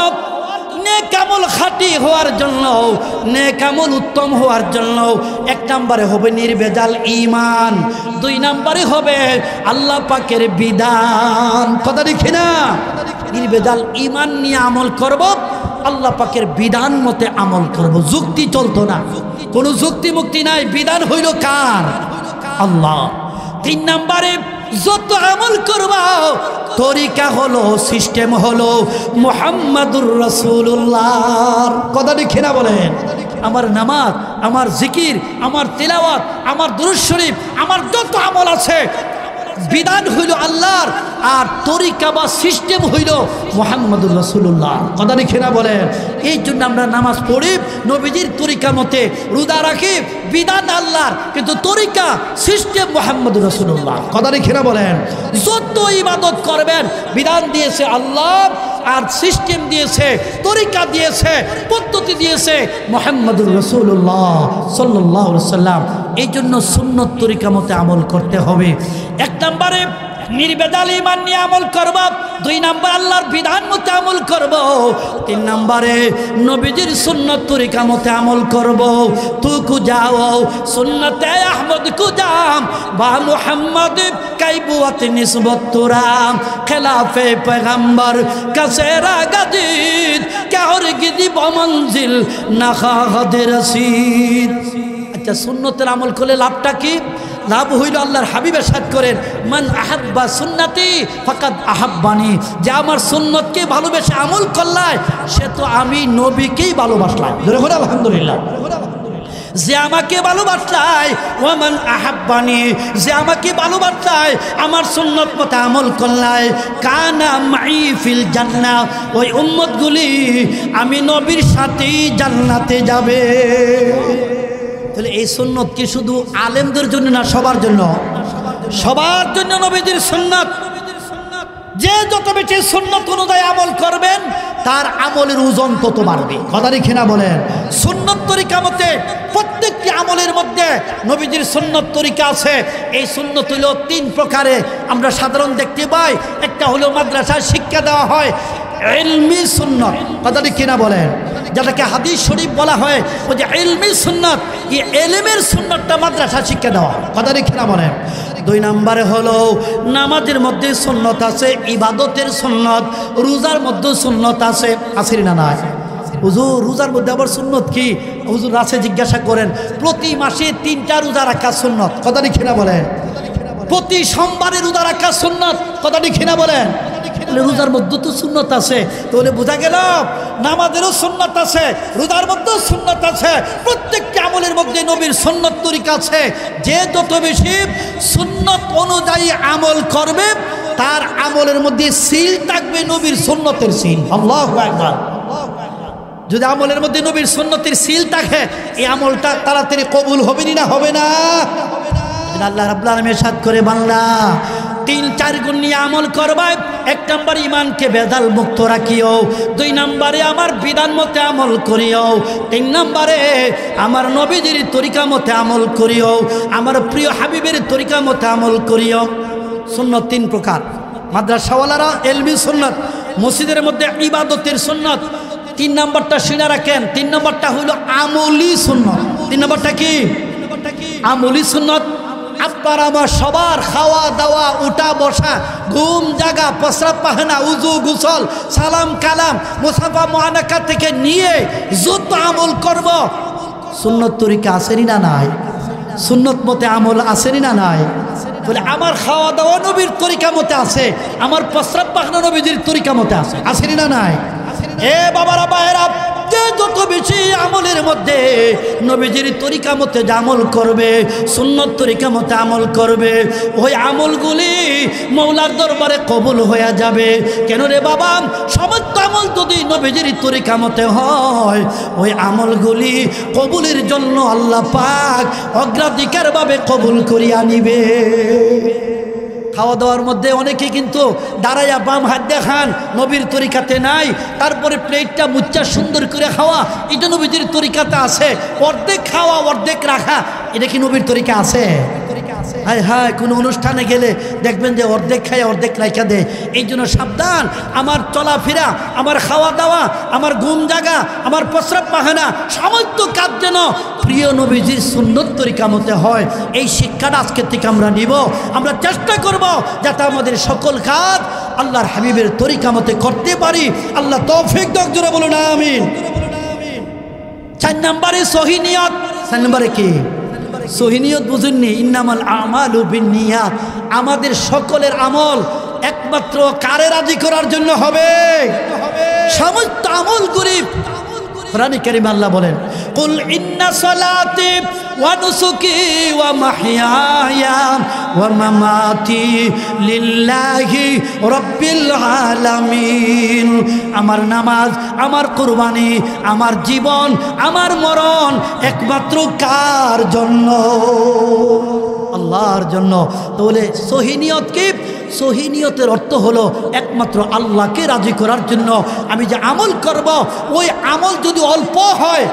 নেক আমল খাঁটি হওয়ার জন্য, নেক আমল উত্তম হওয়ার জন্য এক নম্বরে হবে নির্বেজাল ঈমান, 2 নম্বরে হবে আল্লাহ পাকের বিধান। কথা দেখি না? নির্বেজাল ঈমান নিয়ে আমল করব, আল্লাহ পাকের বিধান মতে আমল করব, যুক্তি চলতো না, কোনো যুক্তি মুক্তি নাই, বিধান হইল কার? আল্লাহ। 3 নম্বরে যত আমল করবা তরিকা হলো, সিস্টেম হলো মুহাম্মাদুর রাসূলুল্লাহর। কথা ঠিক না বলেন? আমার নামাজ, আমার জিকির, আমার তিলাওয়াত, আমার দুরূদ শরীফ, আমার যত আমল আছে বিধান হইল আল্লাহর, আর তরিকা বা সিস্টেম হইল মুহাম্মাদুর রাসূলুল্লাহ। কথা ঠিক না বলেন? এই জন্য আমরা নামাজ পড়ি নবীজির তরিকা মতে, রোজা রাখি বিধান আল্লাহর, কিন্তু তরিকা সিস্টেম মুহাম্মাদুর রাসূলুল্লাহ। কথা ঠিক না বলেন? যত ইবাদত করবেন বিধান দিয়েছে আল্লাহ, আর সিস্টেম দিয়েছে, তরিকা দিয়েছে, পদ্ধতি দিয়েছে মুহাম্মাদুর রাসূলুল্লাহ সাল্লাল্লাহু আলাইহি ওয়াসাল্লাম। এই জন্য সুন্নত তরিকা মতে আমল করতে হবে। 1 নম্বরে নির্বেজাল ঈমান নিয়ে আমল করব, 2 নম্বর আল্লাহর বিধান মতে আমল করব, 3 নম্বরে নবীজির সুন্নত তরিকা মতে আমল করব। তু কু যাও সুন্নতে আহমদ কু জাম বা মুহাম্মদ কাইবুয়াত নিসবত তুরাম খেলাফে পেগম্বর কাসেরা গাদিদ কাহর গিদি বমঞ্জিল না খাদ রসিদ। আচ্ছা, সুন্নতের আমল করলে লাভটা কি? লাভ হইল আল্লাহর হাবিব ইরশাদ করেন, মান আহাব্বা সুন্নতি ফাকাদ আহাব্বানি, যে আমার সুন্নতকে ভালোবেসে আমল করলায় সে তো আমি নবীকেই ভালোবাসলাম। আলহামদুলিল্লাহ। যে আমাকে ভালোবাসলায়, ওয়ামান আহাব্বানি, যে আমাকে ভালোবাসলায় আমার সুন্নত মতে আমল করলায়, কানা মাই ফিল জান্নাহ, ওই উম্মতগুলি আমি নবীর সাথেই জান্নাতে যাবে। তাহলে এই সুন্নত কি শুধু আলেমদের জন্য না, সবার জন্য? সবার জন্য নবীজির সুন্নত। যে যত বেশি সুন্নত অনুযায়ী আমল করবেন তার আমলের ওজন তত বাড়বে। কথা ঠিক না বলেন? সুন্নত তরিকা মতে প্রত্যেকটি আমলের মধ্যে নবীজির সুন্নত তরিকা আছে। এই সুন্নত হইল 3 প্রকারে আমরা সাধারণ দেখতে পাই। একটা হলো মাদ্রাসায় শিক্ষা দেওয়া হয় ইলমি সুন্নত। কথা ঠিক না বলেন? যেটাকে হাদিস শরীফ বলা হয়, ওই যে ইলমি সুন্নত, এই ইলমের সুন্নতটা মাদ্রাসা শিক্ষা দেওয়া। কথা ঠিক না বলেন? 2 নম্বরে হলো নামাজের মধ্যে সুন্নত আছে, ইবাদতের সুন্নত, রোজার মধ্যে সুন্নত আছে। আছে না নাই? হুজুর রোজার মধ্যে আবার সুন্নত কি? হুজুর রাসে জিজ্ঞাসা করেন, প্রতি মাসে 3টা রোজা রাখা সুন্নত। কথা ঠিক না বলেন? প্রতি সোমবারে রোজা রাখা সুন্নত। কথা ঠিক না বলেন? রোজার মধ্যে তো সুন্নত আছে, তাহলে বোঝা গেল নামাজেরও সুন্নত আছে, রোজার মধ্যেও সুন্নত আছে। প্রত্যেকটি আমলের মধ্যে নবীর সুন্নত তরিকা আছে। যে যত বেশি সুন্নত অনুযায়ী আমল করবে তার আমলের মধ্যে সিল থাকবে নবীর সুন্নতের সিল। আল্লাহু আকবার। যদি আমলের মধ্যে নবীর সুন্নতের সিল থাকে এই আমলটা তাড়াতাড়ি কবুল হবে না হবে না? আল্লাহ রাব্বুল আলামিন ইরশাদ করে, বান্দা 3-4 গুণ নিয়ে আমল করবা। 1 নম্বর ইমানকে বেদাল মুক্ত রাখিও, 2 নম্বরে আমার বিধান মতে আমল করিও, 3 নম্বরে আমার নবীজির তরিকা মতে আমল করিও, আমার প্রিয় হাবিবের তরিকা মতে আমল করিও। সুন্নত 3 প্রকার। মাদ্রাসাওয়ালারা ইলমি সুন্নত, মসজিদের মধ্যে ইবাদতের সুন্নত। 3 নম্বরটা শুনে রাখেন, 3 নম্বরটা হলো আমলি সুন্নত। 3 নম্বরটা কি? আমলি সুন্নত। আপনার আমার সবার খাওয়া দাওয়া, উঠা বসা, ঘুম জাগা, প্রস্রাব পায়খানা, উজু গোসল, সালাম কালাম, মুসাফা মুআনাকা থেকে নিয়ে যত আমল করব সুন্নত তরিকা আসেনি না নাই? সুন্নত মতে আমল আসেনি না নাই? বলে আমার খাওয়া দাওয়া নবীর তরিকা মতে আছে, আমার প্রস্রাব পায়খানা নবীর তরিকা মতে আছে। আসেনি না নাই? এ বাবারা ভাইয়েরা, যে যত বেশি আমলের মধ্যে নবীজির তরিকা মতে আমল করবে, সুন্নত তরিকা মতে আমল করবে, ওই আমলগুলি মৌলার দরবারে কবুল হয়ে যাবে। কেন রে বাবা? সমস্ত আমল যদি নবীজির তরিকা মতে হয় ওই আমলগুলি কবুলের জন্য আল্লাহ পাক অগ্রাধিকারভাবে কবুল করিয়া নিবে। খাওয়া দাওয়ার মধ্যে অনেকে কিন্তু দাঁড়াইয়া বাম হাত দেখান, নবীর তরিকাতে নাই। তারপরে প্লেটটা মুচ্চা সুন্দর করে খাওয়া, এটা নবীজির তরিকাতে আছে। অর্ধেক খাওয়া অর্ধেক রাখা, এটা কি নবীর তরিকা আছে? হায় হায় কোনো অনুষ্ঠানে গেলে দেখবেন যে অর্ধেক খায় অর্ধেক রাইখা দেয়। এই জন্য সাবধান, আমার চলাফেরা, আমার খাওয়া দাওয়া, আমার ঘুম জাগা, আমার প্রস্রাব পায়খানা সমস্ত কাজ যেন প্রিয় নবীজির সুন্নত তরিকা মতে হয়। এই শিক্ষাটা আজকের থেকে আমরা নিব। আমরা চেষ্টা করব যাতে আমাদের সকল কাজ আল্লাহর হাবিবের তরিকা মতে করতে পারি। আল্লাহ তৌফিক দাও, জোরে বলুন আমিন। 4 নম্বরে সহি নিয়ত। 4 নম্বরে কি? সহি নিয়ত বুঝুননি? ইন্নামাল আমালু বিন্নিয়াত। আমাদের সকলের আমল একমাত্র কারে রাজি করার জন্য হবে? সমস্ত আমল গরিব। কোরআনে কারীমে আল্লাহ বলেন, কুল ইন্না সলাতি ওয়া নুসুকি ওয়া মাহইয়ায়া ওয়া মামাতি লিল্লাহি রাব্বিল আলামিন। আমার নামাজ, আমার কুরবানি, আমার জীবন, আমার মরণ একমাত্র কার জন্য? আল্লাহর জন্য। তাহলে সহি নিয়ত কি? সহি নিয়তের অর্থ হলো একমাত্র আল্লাহকে রাজি করার জন্য আমি যে আমল করব, ওই আমল যদি অল্প হয়,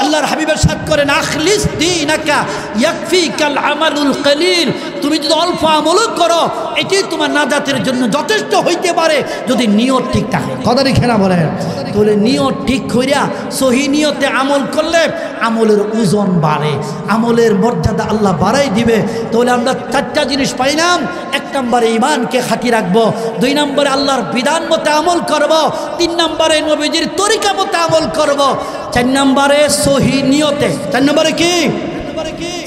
আল্লাহর হাবিবের সাথ করেন আখলিস দীনাকা ইয়াকফিকাল আমালুল কলিল। তুমি যদি অল্প আমলও করো, এটাই তোমার নাজাতের জন্য যথেষ্ট হইতে পারে যদি নিয়ত ঠিক থাকে। কথা ঠিক না বলেন? তাহলে নিয়ত ঠিক কইরা সহি নিয়তে আমল করলে আমলের ওজন বাড়ে, আমলের মর্যাদা আল্লাহ বাড়াই দিবে। তাহলে আমরা 4টা জিনিস পাইলাম। 1 নম্বরে ঈমানকে খাঁটি রাখবো, 2 নম্বরে আল্লাহর বিধান মতে আমল করব, 3 নম্বরে নবীজির তরিকা মতে আমল করব, 4 নম্বরে সহি নিয়তে। 4 নম্বরে কি?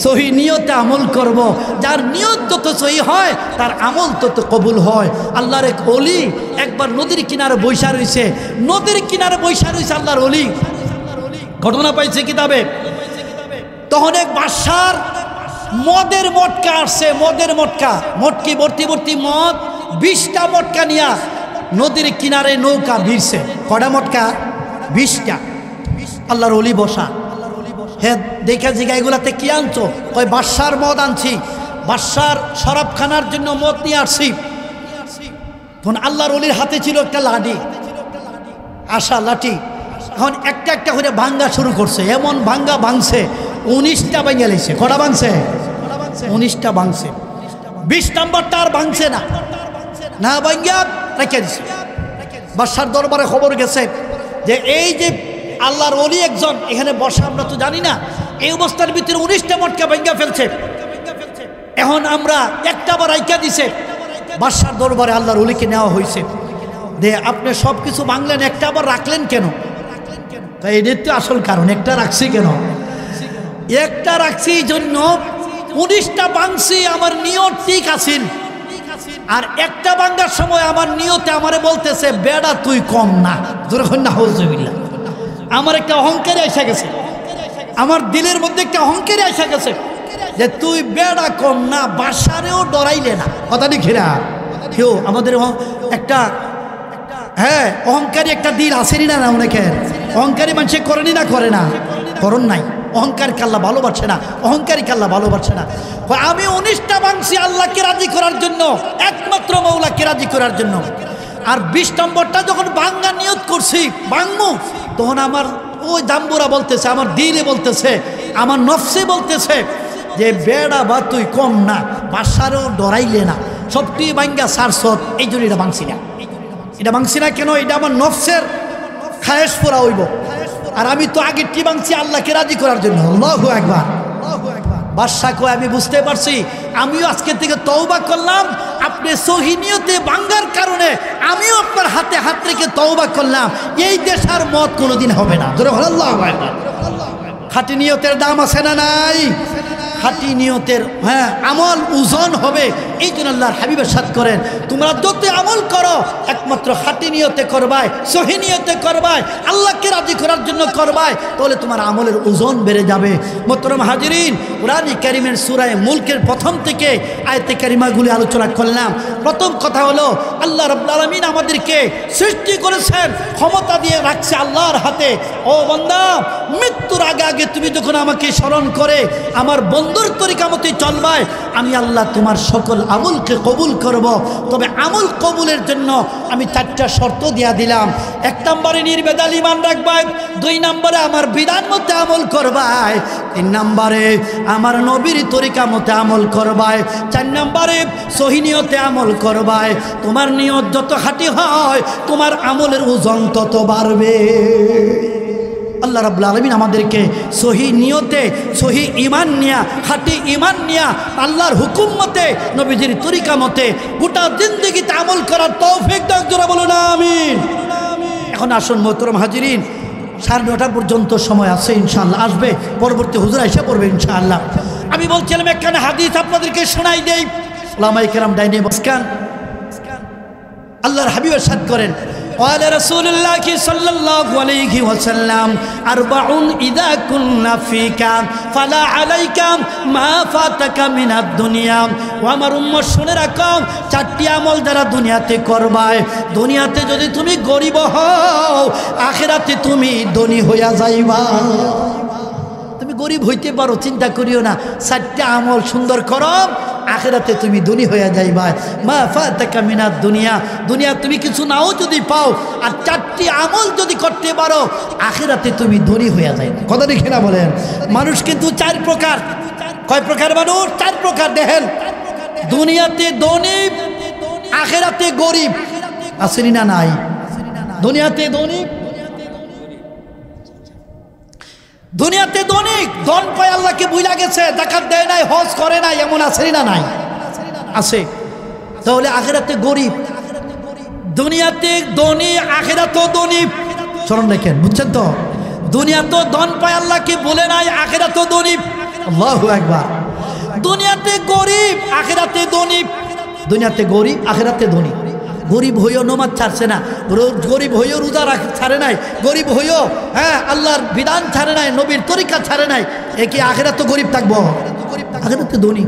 সহি নিয়তে আমল করব। যার নিয়ত যত সহি হয় তার আমল তত কবুল হয়। আল্লাহর এক ওলি একবার নদীর কিনারে বৈশা রইছে, নদীর কিনারে বৈশা রইছে আল্লাহর ওলি। ঘটনা পাইছে কিতাবে। তখন এক বাদশার মদের মটকা আসছে, মদের মটকা, মটকি ভর্তি ভর্তি মদ, 20টা মটকা নিয়া নদীর কিনারে নৌকা ভিড়ছে। কটা মটকা? 20টা। আল্লাহর ওলি বসা। হ্যাঁ, দেখে জিগা এগুলাতে কি আনছো? কয় বাদশার মদ আনছি, বাদশার শরাবখানার জন্য মদ নিয়ে আসছি। তখন আল্লাহর ওলির হাতে ছিল একটা লাঠি, আশা লাঠি। এখন একটা একটা করে ভাঙ্গা শুরু করছে। এমন ভাঙ্গা ভাঙছে, 19টা ভাঙ্গা লেছে। কটা ভাঙছে? 19টা ভাঙছে। 20 নম্বরটা আর ভাঙছে না, না ভাঙ্গা রেখে দিছে। বাদশার দরবারে খবর গেছে যে এই যে আল্লাহর ওলি একজন এখানে বসা, আমরা তো জানি না, এই অবস্থার ভিতরে 19টা মটকা ভাঙ্গা ফেলছে। এখন আমরা একটা বার রাইখা দিছে। বাদশার দরবারে আল্লাহর ওলিকে নেওয়া হয়েছে। যে আপনি সব কিছু ভাঙলেন, একটা আবার রাখলেন কেন? তাই এটার তো আসল কারণ, একটা রাখছি কেন? একটা রাখছি এই জন্য 19টা ভাঙছি, আমার নিয়ত ঠিক আছে। আর একটা ভাঙ্গার সময় আমার নিয়তে আমারে বলতেছে, বেড়া তুই কম না। যখন না হুজুবিল্লাহ, আমার একটা অহংকারে এসে গেছে, আমার দিলের মধ্যে একটা অহংকারে এসে গেছে যে তুই বেড়া কম না, বাসারেও ডরাইলে না। কথা লিখিরা কেউ আমাদের একটা, হ্যাঁ, অহংকারী একটা দিল আসেনি না অনেকের। অহংকারী মানুষে করেনি না, করে না, করণ নাই। অহংকার কাল্লা ভালোবাসে না, অহংকারী কাল্লা ভালোবাসে না। আমি 19টা ভাঙছি আল্লাহকে রাজি করার জন্য, একমাত্র মৌলাকে রাজি করার জন্য। আর 20 নম্বরটা যখন ভাঙ্গা নিয়ত করছি ভাঙবো, তখন আমার ওই জাম্বুরা বলতেছে, আমার দিলে বলতেছে, আমার নফসে বলতেছে যে বেড়া বা তুই কম না, বাসারও ডরাইলে না, সবটি ভাঙ্গা সারসত। এই জন্য এটা ভাঙছি না। এটা ভাঙছি না কেন? এটা আমার নফসের খায়েশ পুরা হইব। আর আমি তো আগেরটি ভাঙছি আল্লাহকে রাজি করার জন্য। আল্লাহু আকবার। বাদশা কয়, আমি বুঝতে পারছি, আমিও আজকে থেকে তওবা করলাম। আপনি সহি নিয়তে ভাঙ্গার কারণে আমিও আপনার হাতে হাত রেখে তওবা করলাম। এই দেশার মত কোনোদিন হবে না। আল্লাহু আকবার। খাঁটি নিয়তের দাম আছে না নাই? খাঁটি নিয়তের, হ্যাঁ, আমল ওজন হবে। এই জন্য আল্লাহর হাবিবের সাথ করেন, তোমরা যত আমল করো একমাত্র খাঁটি নিয়তে করবাই, সহি নিয়তে করবাই, আল্লাহকে রাজি করার জন্য করবাই, তাহলে তোমার আমলের ওজন বেড়ে যাবে। মোহতরম হাজিরিন, কুরআনে কারীমের সূরা মুলকের প্রথম থেকে আয়াতে কারিমাগুলি আলোচনা করলাম। প্রথম কথা হলো, আল্লাহ রাব্বুল আলামিন আমাদেরকে সৃষ্টি করেছেন, ক্ষমতা দিয়ে রাখছে আল্লাহর হাতে। ও বান্দা, মৃত্যুর আগে আগে তুমি যখন আমাকে স্মরণ করে আমার বন্ধুর তরিকা মতে চলবাই, আমি আল্লাহ তোমার সকল আমলকে কবুল করব। তবে আমল কবুলের জন্য আমি 4টা শর্ত দিয়া দিলাম। 1 নম্বরে নির্বেজাল ঈমান রাখবাই, দুই নম্বরে আমার বিধান মতে আমল করবাই, তিন নম্বরে আমার নবীর তরিকা মতে আমল করবাই, চার নম্বরে সহি নিয়তে আমল করবাই। তোমার নিয়ত যত খাঁটি হয় তোমার আমলের ওজন তত বাড়বে। আল্লাহ রাব্বুল আলামিন আমাদেরকে সহি নিয়তে সহি ঈমান নিয়া খাঁটি ঈমান নিয়া আল্লাহর হুকুম মতে নবীজির তরিকা মতে গোটা জিন্দেগিতে আমল করার তৌফিক দান করে বলুন আমিন। এখন আসুন মোহতরম হাজিরিন, 9:30 পর্যন্ত সময় আছে, ইনশাআল্লাহ আসবে, পরবর্তী হুজুর এসে পড়বে ইনশাআল্লাহ। আমি বলছিলাম একখানে হাদিস আপনাদেরকে শোনাই দেই। ওলামায়ে কেরাম ডাইনে বসকান আল্লাহর হাবিব ইরশাদ করেন, قال رسول الله صلى الله عليه وسلم أربع إذا كنا فيك فلا عليك ما فاتك من الدنيا। আমার উম্মত শুনে রাখো, 4টি আমল যারা দুনিয়াতে করবায়, দুনিয়াতে যদি তুমি গরিব হও আখিরাতে তুমি ধনী হইয়া যাইবা। তুমি গরিব হইতে পারো, চিন্তা করিও না, 4টা আমল সুন্দর করো, আখিরাতে তুমি ধনী হয়ে যাইবা। মা ফাতাকা মিনাদ দুনিয়া, দুনিয়া তুমি কিছু নাও যদি পাও, আর 4টি আমল যদি করতে পারো আখিরাতে তুমি ধনী হয়ে যাইবা। কথা দেখে না বলেন, মানুষ কিন্তু 4 প্রকার। কয় প্রকার মানুষ? 4 প্রকার। দেখেন, দুনিয়াতে ধনী, আখিরাতে গরিব, আসেনি না নাই? দুনিয়াতে ধনী, দুনিয়াতে ধনী, ধন পায় আল্লাহকে বুইলা গেছে, যাকাত দেয় নাই, হজ করে নাই, এমন আছে না নাই? আছে। তাহলে আখিরাতে গরিব। দুনিয়াতে ধনী, আখিরাতেও ধনী। স্মরণ রাখেন, বুঝছেন তো? দুনিয়াতে ধন পায় আল্লাহকে বলে নাই, আখিরাতেও ধনী। আল্লাহু আকবার। দুনিয়াতে গরিব, আখিরাতে ধনী। দুনিয়াতে গরিব, আখিরাতে ধনী। গরিব হইও নমাজ ছাড়ছে না, গরিব হইও রোজা ছাড়ে নাই, গরিব হইও আল্লাহর বিধান ছাড়ে নাই, নবীর তরিকা ছাড়ে নাই, এ কি আখিরাতে গরিব থাকবো? আখিরাতে ধনী।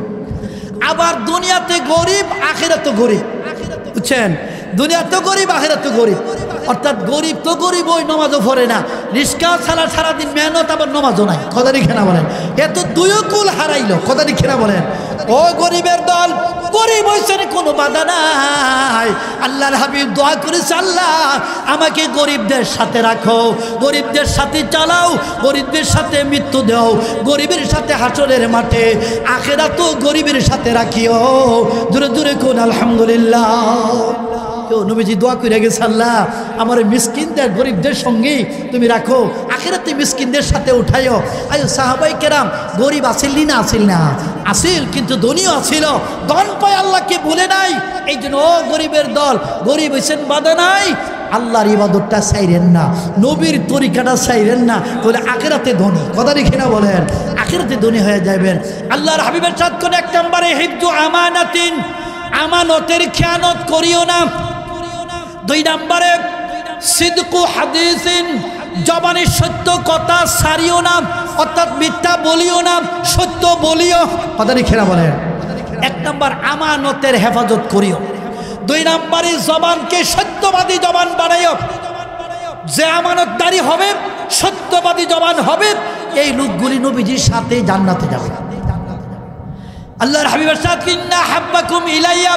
আবার দুনিয়াতে গরিব, আখিরাতে গরিব। বুঝছেন? দুনিয়াতে গরিব, আখিরাতে গরিব। অর্থাৎ গরিব তো গরিব, ওই নমাজও পড়ে না, রিস্কা ছাড়া সারাদিন মেহনত, আবার নমাজও নাই। কথা লিখে না বলেন, এত দুইও কুল হারাইলো। কথা লিখে না বলেন, ও গরিবের দল, গরিব হয়েছে কোনো বাধা নাই। আল্লাহর হাবিব দোয়া করেছে, আল্লাহ আমাকে গরিবদের সাথে রাখো, গরিবদের সাথে চালাও, গরিবদের সাথে মৃত্যু দাও, গরিবের সাথে হাসরের মাঠে, আখিরাতেও গরিবের সাথে রাখিও। দূরে দূরে কোন আলহামদুলিল্লাহ। কেউ নবীজি দোয়া করে গেছে, আল্লাহ আমার মিসকিনদের গরিবদের সঙ্গেই তুমি রাখো, আখিরাতে মিসকিনদের সাথে উঠাইও। আয়ো সাহাবাই কেরাম গরিব আসিল না? আসিল না? আসিল, কিন্তু ধনীও আসিল। ধন পায় আল্লাহকে ভুলে নাই, এই জন্য ও গরিবের দল, গরিব হয়েছেন বাধা নাই, আল্লাহর ইবাদতটা চাইরেন না, নবীর তরিকাটা চাইরেন না, বলে আখিরাতে ধনী। কথা লিখে না বলেন, আখিরাতে ধনী হয়ে যাবেন। আল্লাহর হাবিবের সাথ করে 1 নম্বরে হিফজু আমানাতিন, আমানতের খেয়ানত করিও না। 2 নম্বরে সিদকু হাদিসিন, জবানের সত্য কথা ছাড়িও না, অর্থাৎ মিথ্যা বলিও না, সত্য বলিও। কথা লিখে না বলেন, 1 নম্বর আমানতের হেফাজত করিও। 2 নম্বরে জবানকে সত্যবাদী জবান বানাইও। যে আমানতদারি হবে, সত্যবাদী জবান হবে, এই লোকগুলি নবীজির সাথে জান্নাতে যাবে। আল্লাহর হাবিবের সাথে ইন্না হাব্বাকুম ইলাইয়া,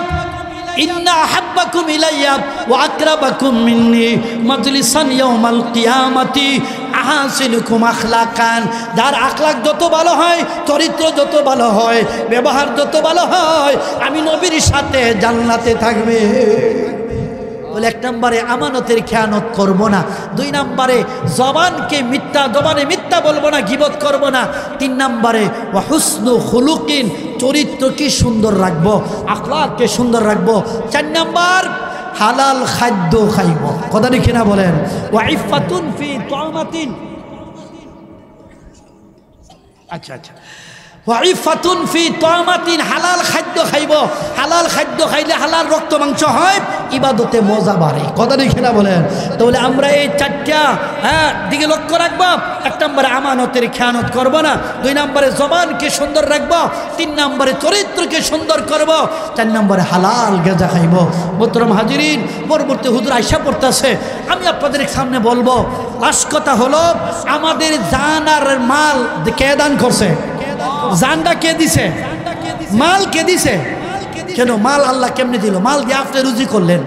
ইন্না হাব্বাকুম ইলাইয়া ওয়া আকরাবাকুম মিন্নি মাজলিসান ইয়াউমাল কিয়ামাতি আহসিনুকুম আখলাকান। যার আখলাক যত ভালো হয়, চরিত্র যত ভালো হয়, ব্যবহার যত ভালো হয়, আমি নবীর সাথে জান্নাতে থাকবে। বলে 1 নম্বরে আমানতের খেয়ানত করব না। 2 নম্বরে জবানকে মিথ্যা, জবানে মিথ্যা বলবো না, গীবত করব না। 3 নম্বরে ওয়া হুসনু খুলুকিন, চরিত্রকে সুন্দর রাখবো, আখলাককে সুন্দর রাখবো। 4 নম্বর হালাল খাদ্য খাইব। কথা লিখে না বলেন, ওয়া ইফাতুন ফি তুআমাতিন। আচ্ছা আচ্ছা, ওয়াইফাতুন ফি তুআমাতিন, হালাল খাদ্য খাইব। হালাল খাদ্য খাইলে হালাল রক্ত মাংস হয়, ইবাদতে মজা বাড়ে। কথা লিখে না বলেন। তাহলে আমরা এই 4টা দিকে লক্ষ্য রাখবো। 1 নম্বরে আমানতের খেয়ানত করব না, 2 নম্বরে জবানকে সুন্দর রাখবো, 3 নম্বরে চরিত্রকে সুন্দর করব, 4 নম্বরে হালাল গেজা খাইব। মোহতরম হাজিরিন, পরবর্তী হুজুর আয়সা পড়তেছে, আমি আপনাদের সামনে বলবো। লাস্ট কথা হলো, আমাদের জান আর মাল কে দান করছে? জানটা কে দিছে? মাল কে দিছে? কেন মাল আল্লাহ কেমনে দিল? মাল দিয়ে আপনি রুজি করলেন,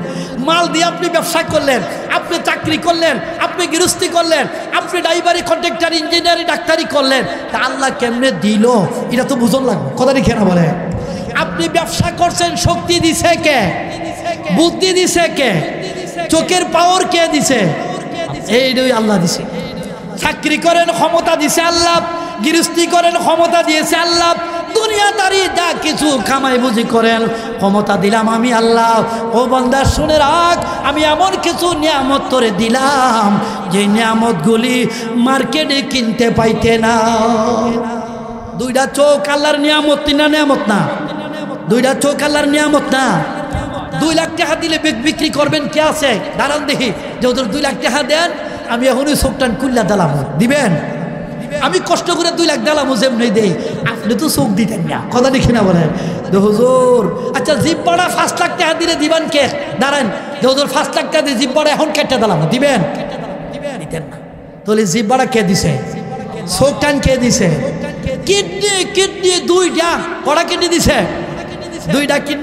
মাল দিয়ে আপনি ব্যবসা করলেন, আপনি চাকরি করলেন, আপনি গৃহস্থী করলেন, আপনি ড্রাইভারি, কন্ট্রাক্টর, ইঞ্জিনিয়ারিং, ডাক্তারি করলেন, তা আল্লাহ কেমনে দিল এটা তো বুঝন লাগবে। কথা লিখে না বলে, আপনি ব্যবসা করছেন, শক্তি দিছে কে? বুদ্ধি দিছে কে? চোখের পাওয়ার কে দিছে? এইটাই আল্লাহ দিছে। চাকরি করেন, ক্ষমতা দিছে আল্লাহ। গৃহস্থী করেন, ক্ষমতা দিয়েছে আল্লাহ। দুনিয়াদারি যা কিছু কামাই বুঝি করেন, ক্ষমতা দিলাম আমি আল্লাহ। ও বান্দা শুনে রাখ, আমি এমন কিছু নিয়ামত তোরে দিলাম যে নিয়ামতগুলি মার্কেটে কিনতে পাইতে না। দুইটা চোখ আল্লাহর নিয়ামত না? নিয়ামত না? দুইটা চোখ আল্লাহর নিয়ামত না? 2 লাখ টাকা দিলে বিক্রি করবেন কে আছে? দাঁড়ান দেখি, যে ওদের 2 লাখ টাকা দেন, আমি এখনই চোখটান কুল্লা দালাম, দিবেন? আমি কষ্ট করে 2 লাখ দালাম যেমনি দেই, আপনি তো চোখ দিতেন না। কথা দেখি না বলেন হুজুর? আচ্ছা জিব্বাটা 5 লাখ টাকা দিলে দিবেন কে? দাঁড়ান, যে হুজুর 5 লাখ টাকা দিয়ে জিব্বাটা এখন কেটে দিলাম, দিবেন? দিতেন না। তাহলে জিব্বাটা কে দিছে? চোখটান কে দিছে? কিডনি, কিডনি 2টা, কড়া কিডনি দিছে, 2টা কিডনি।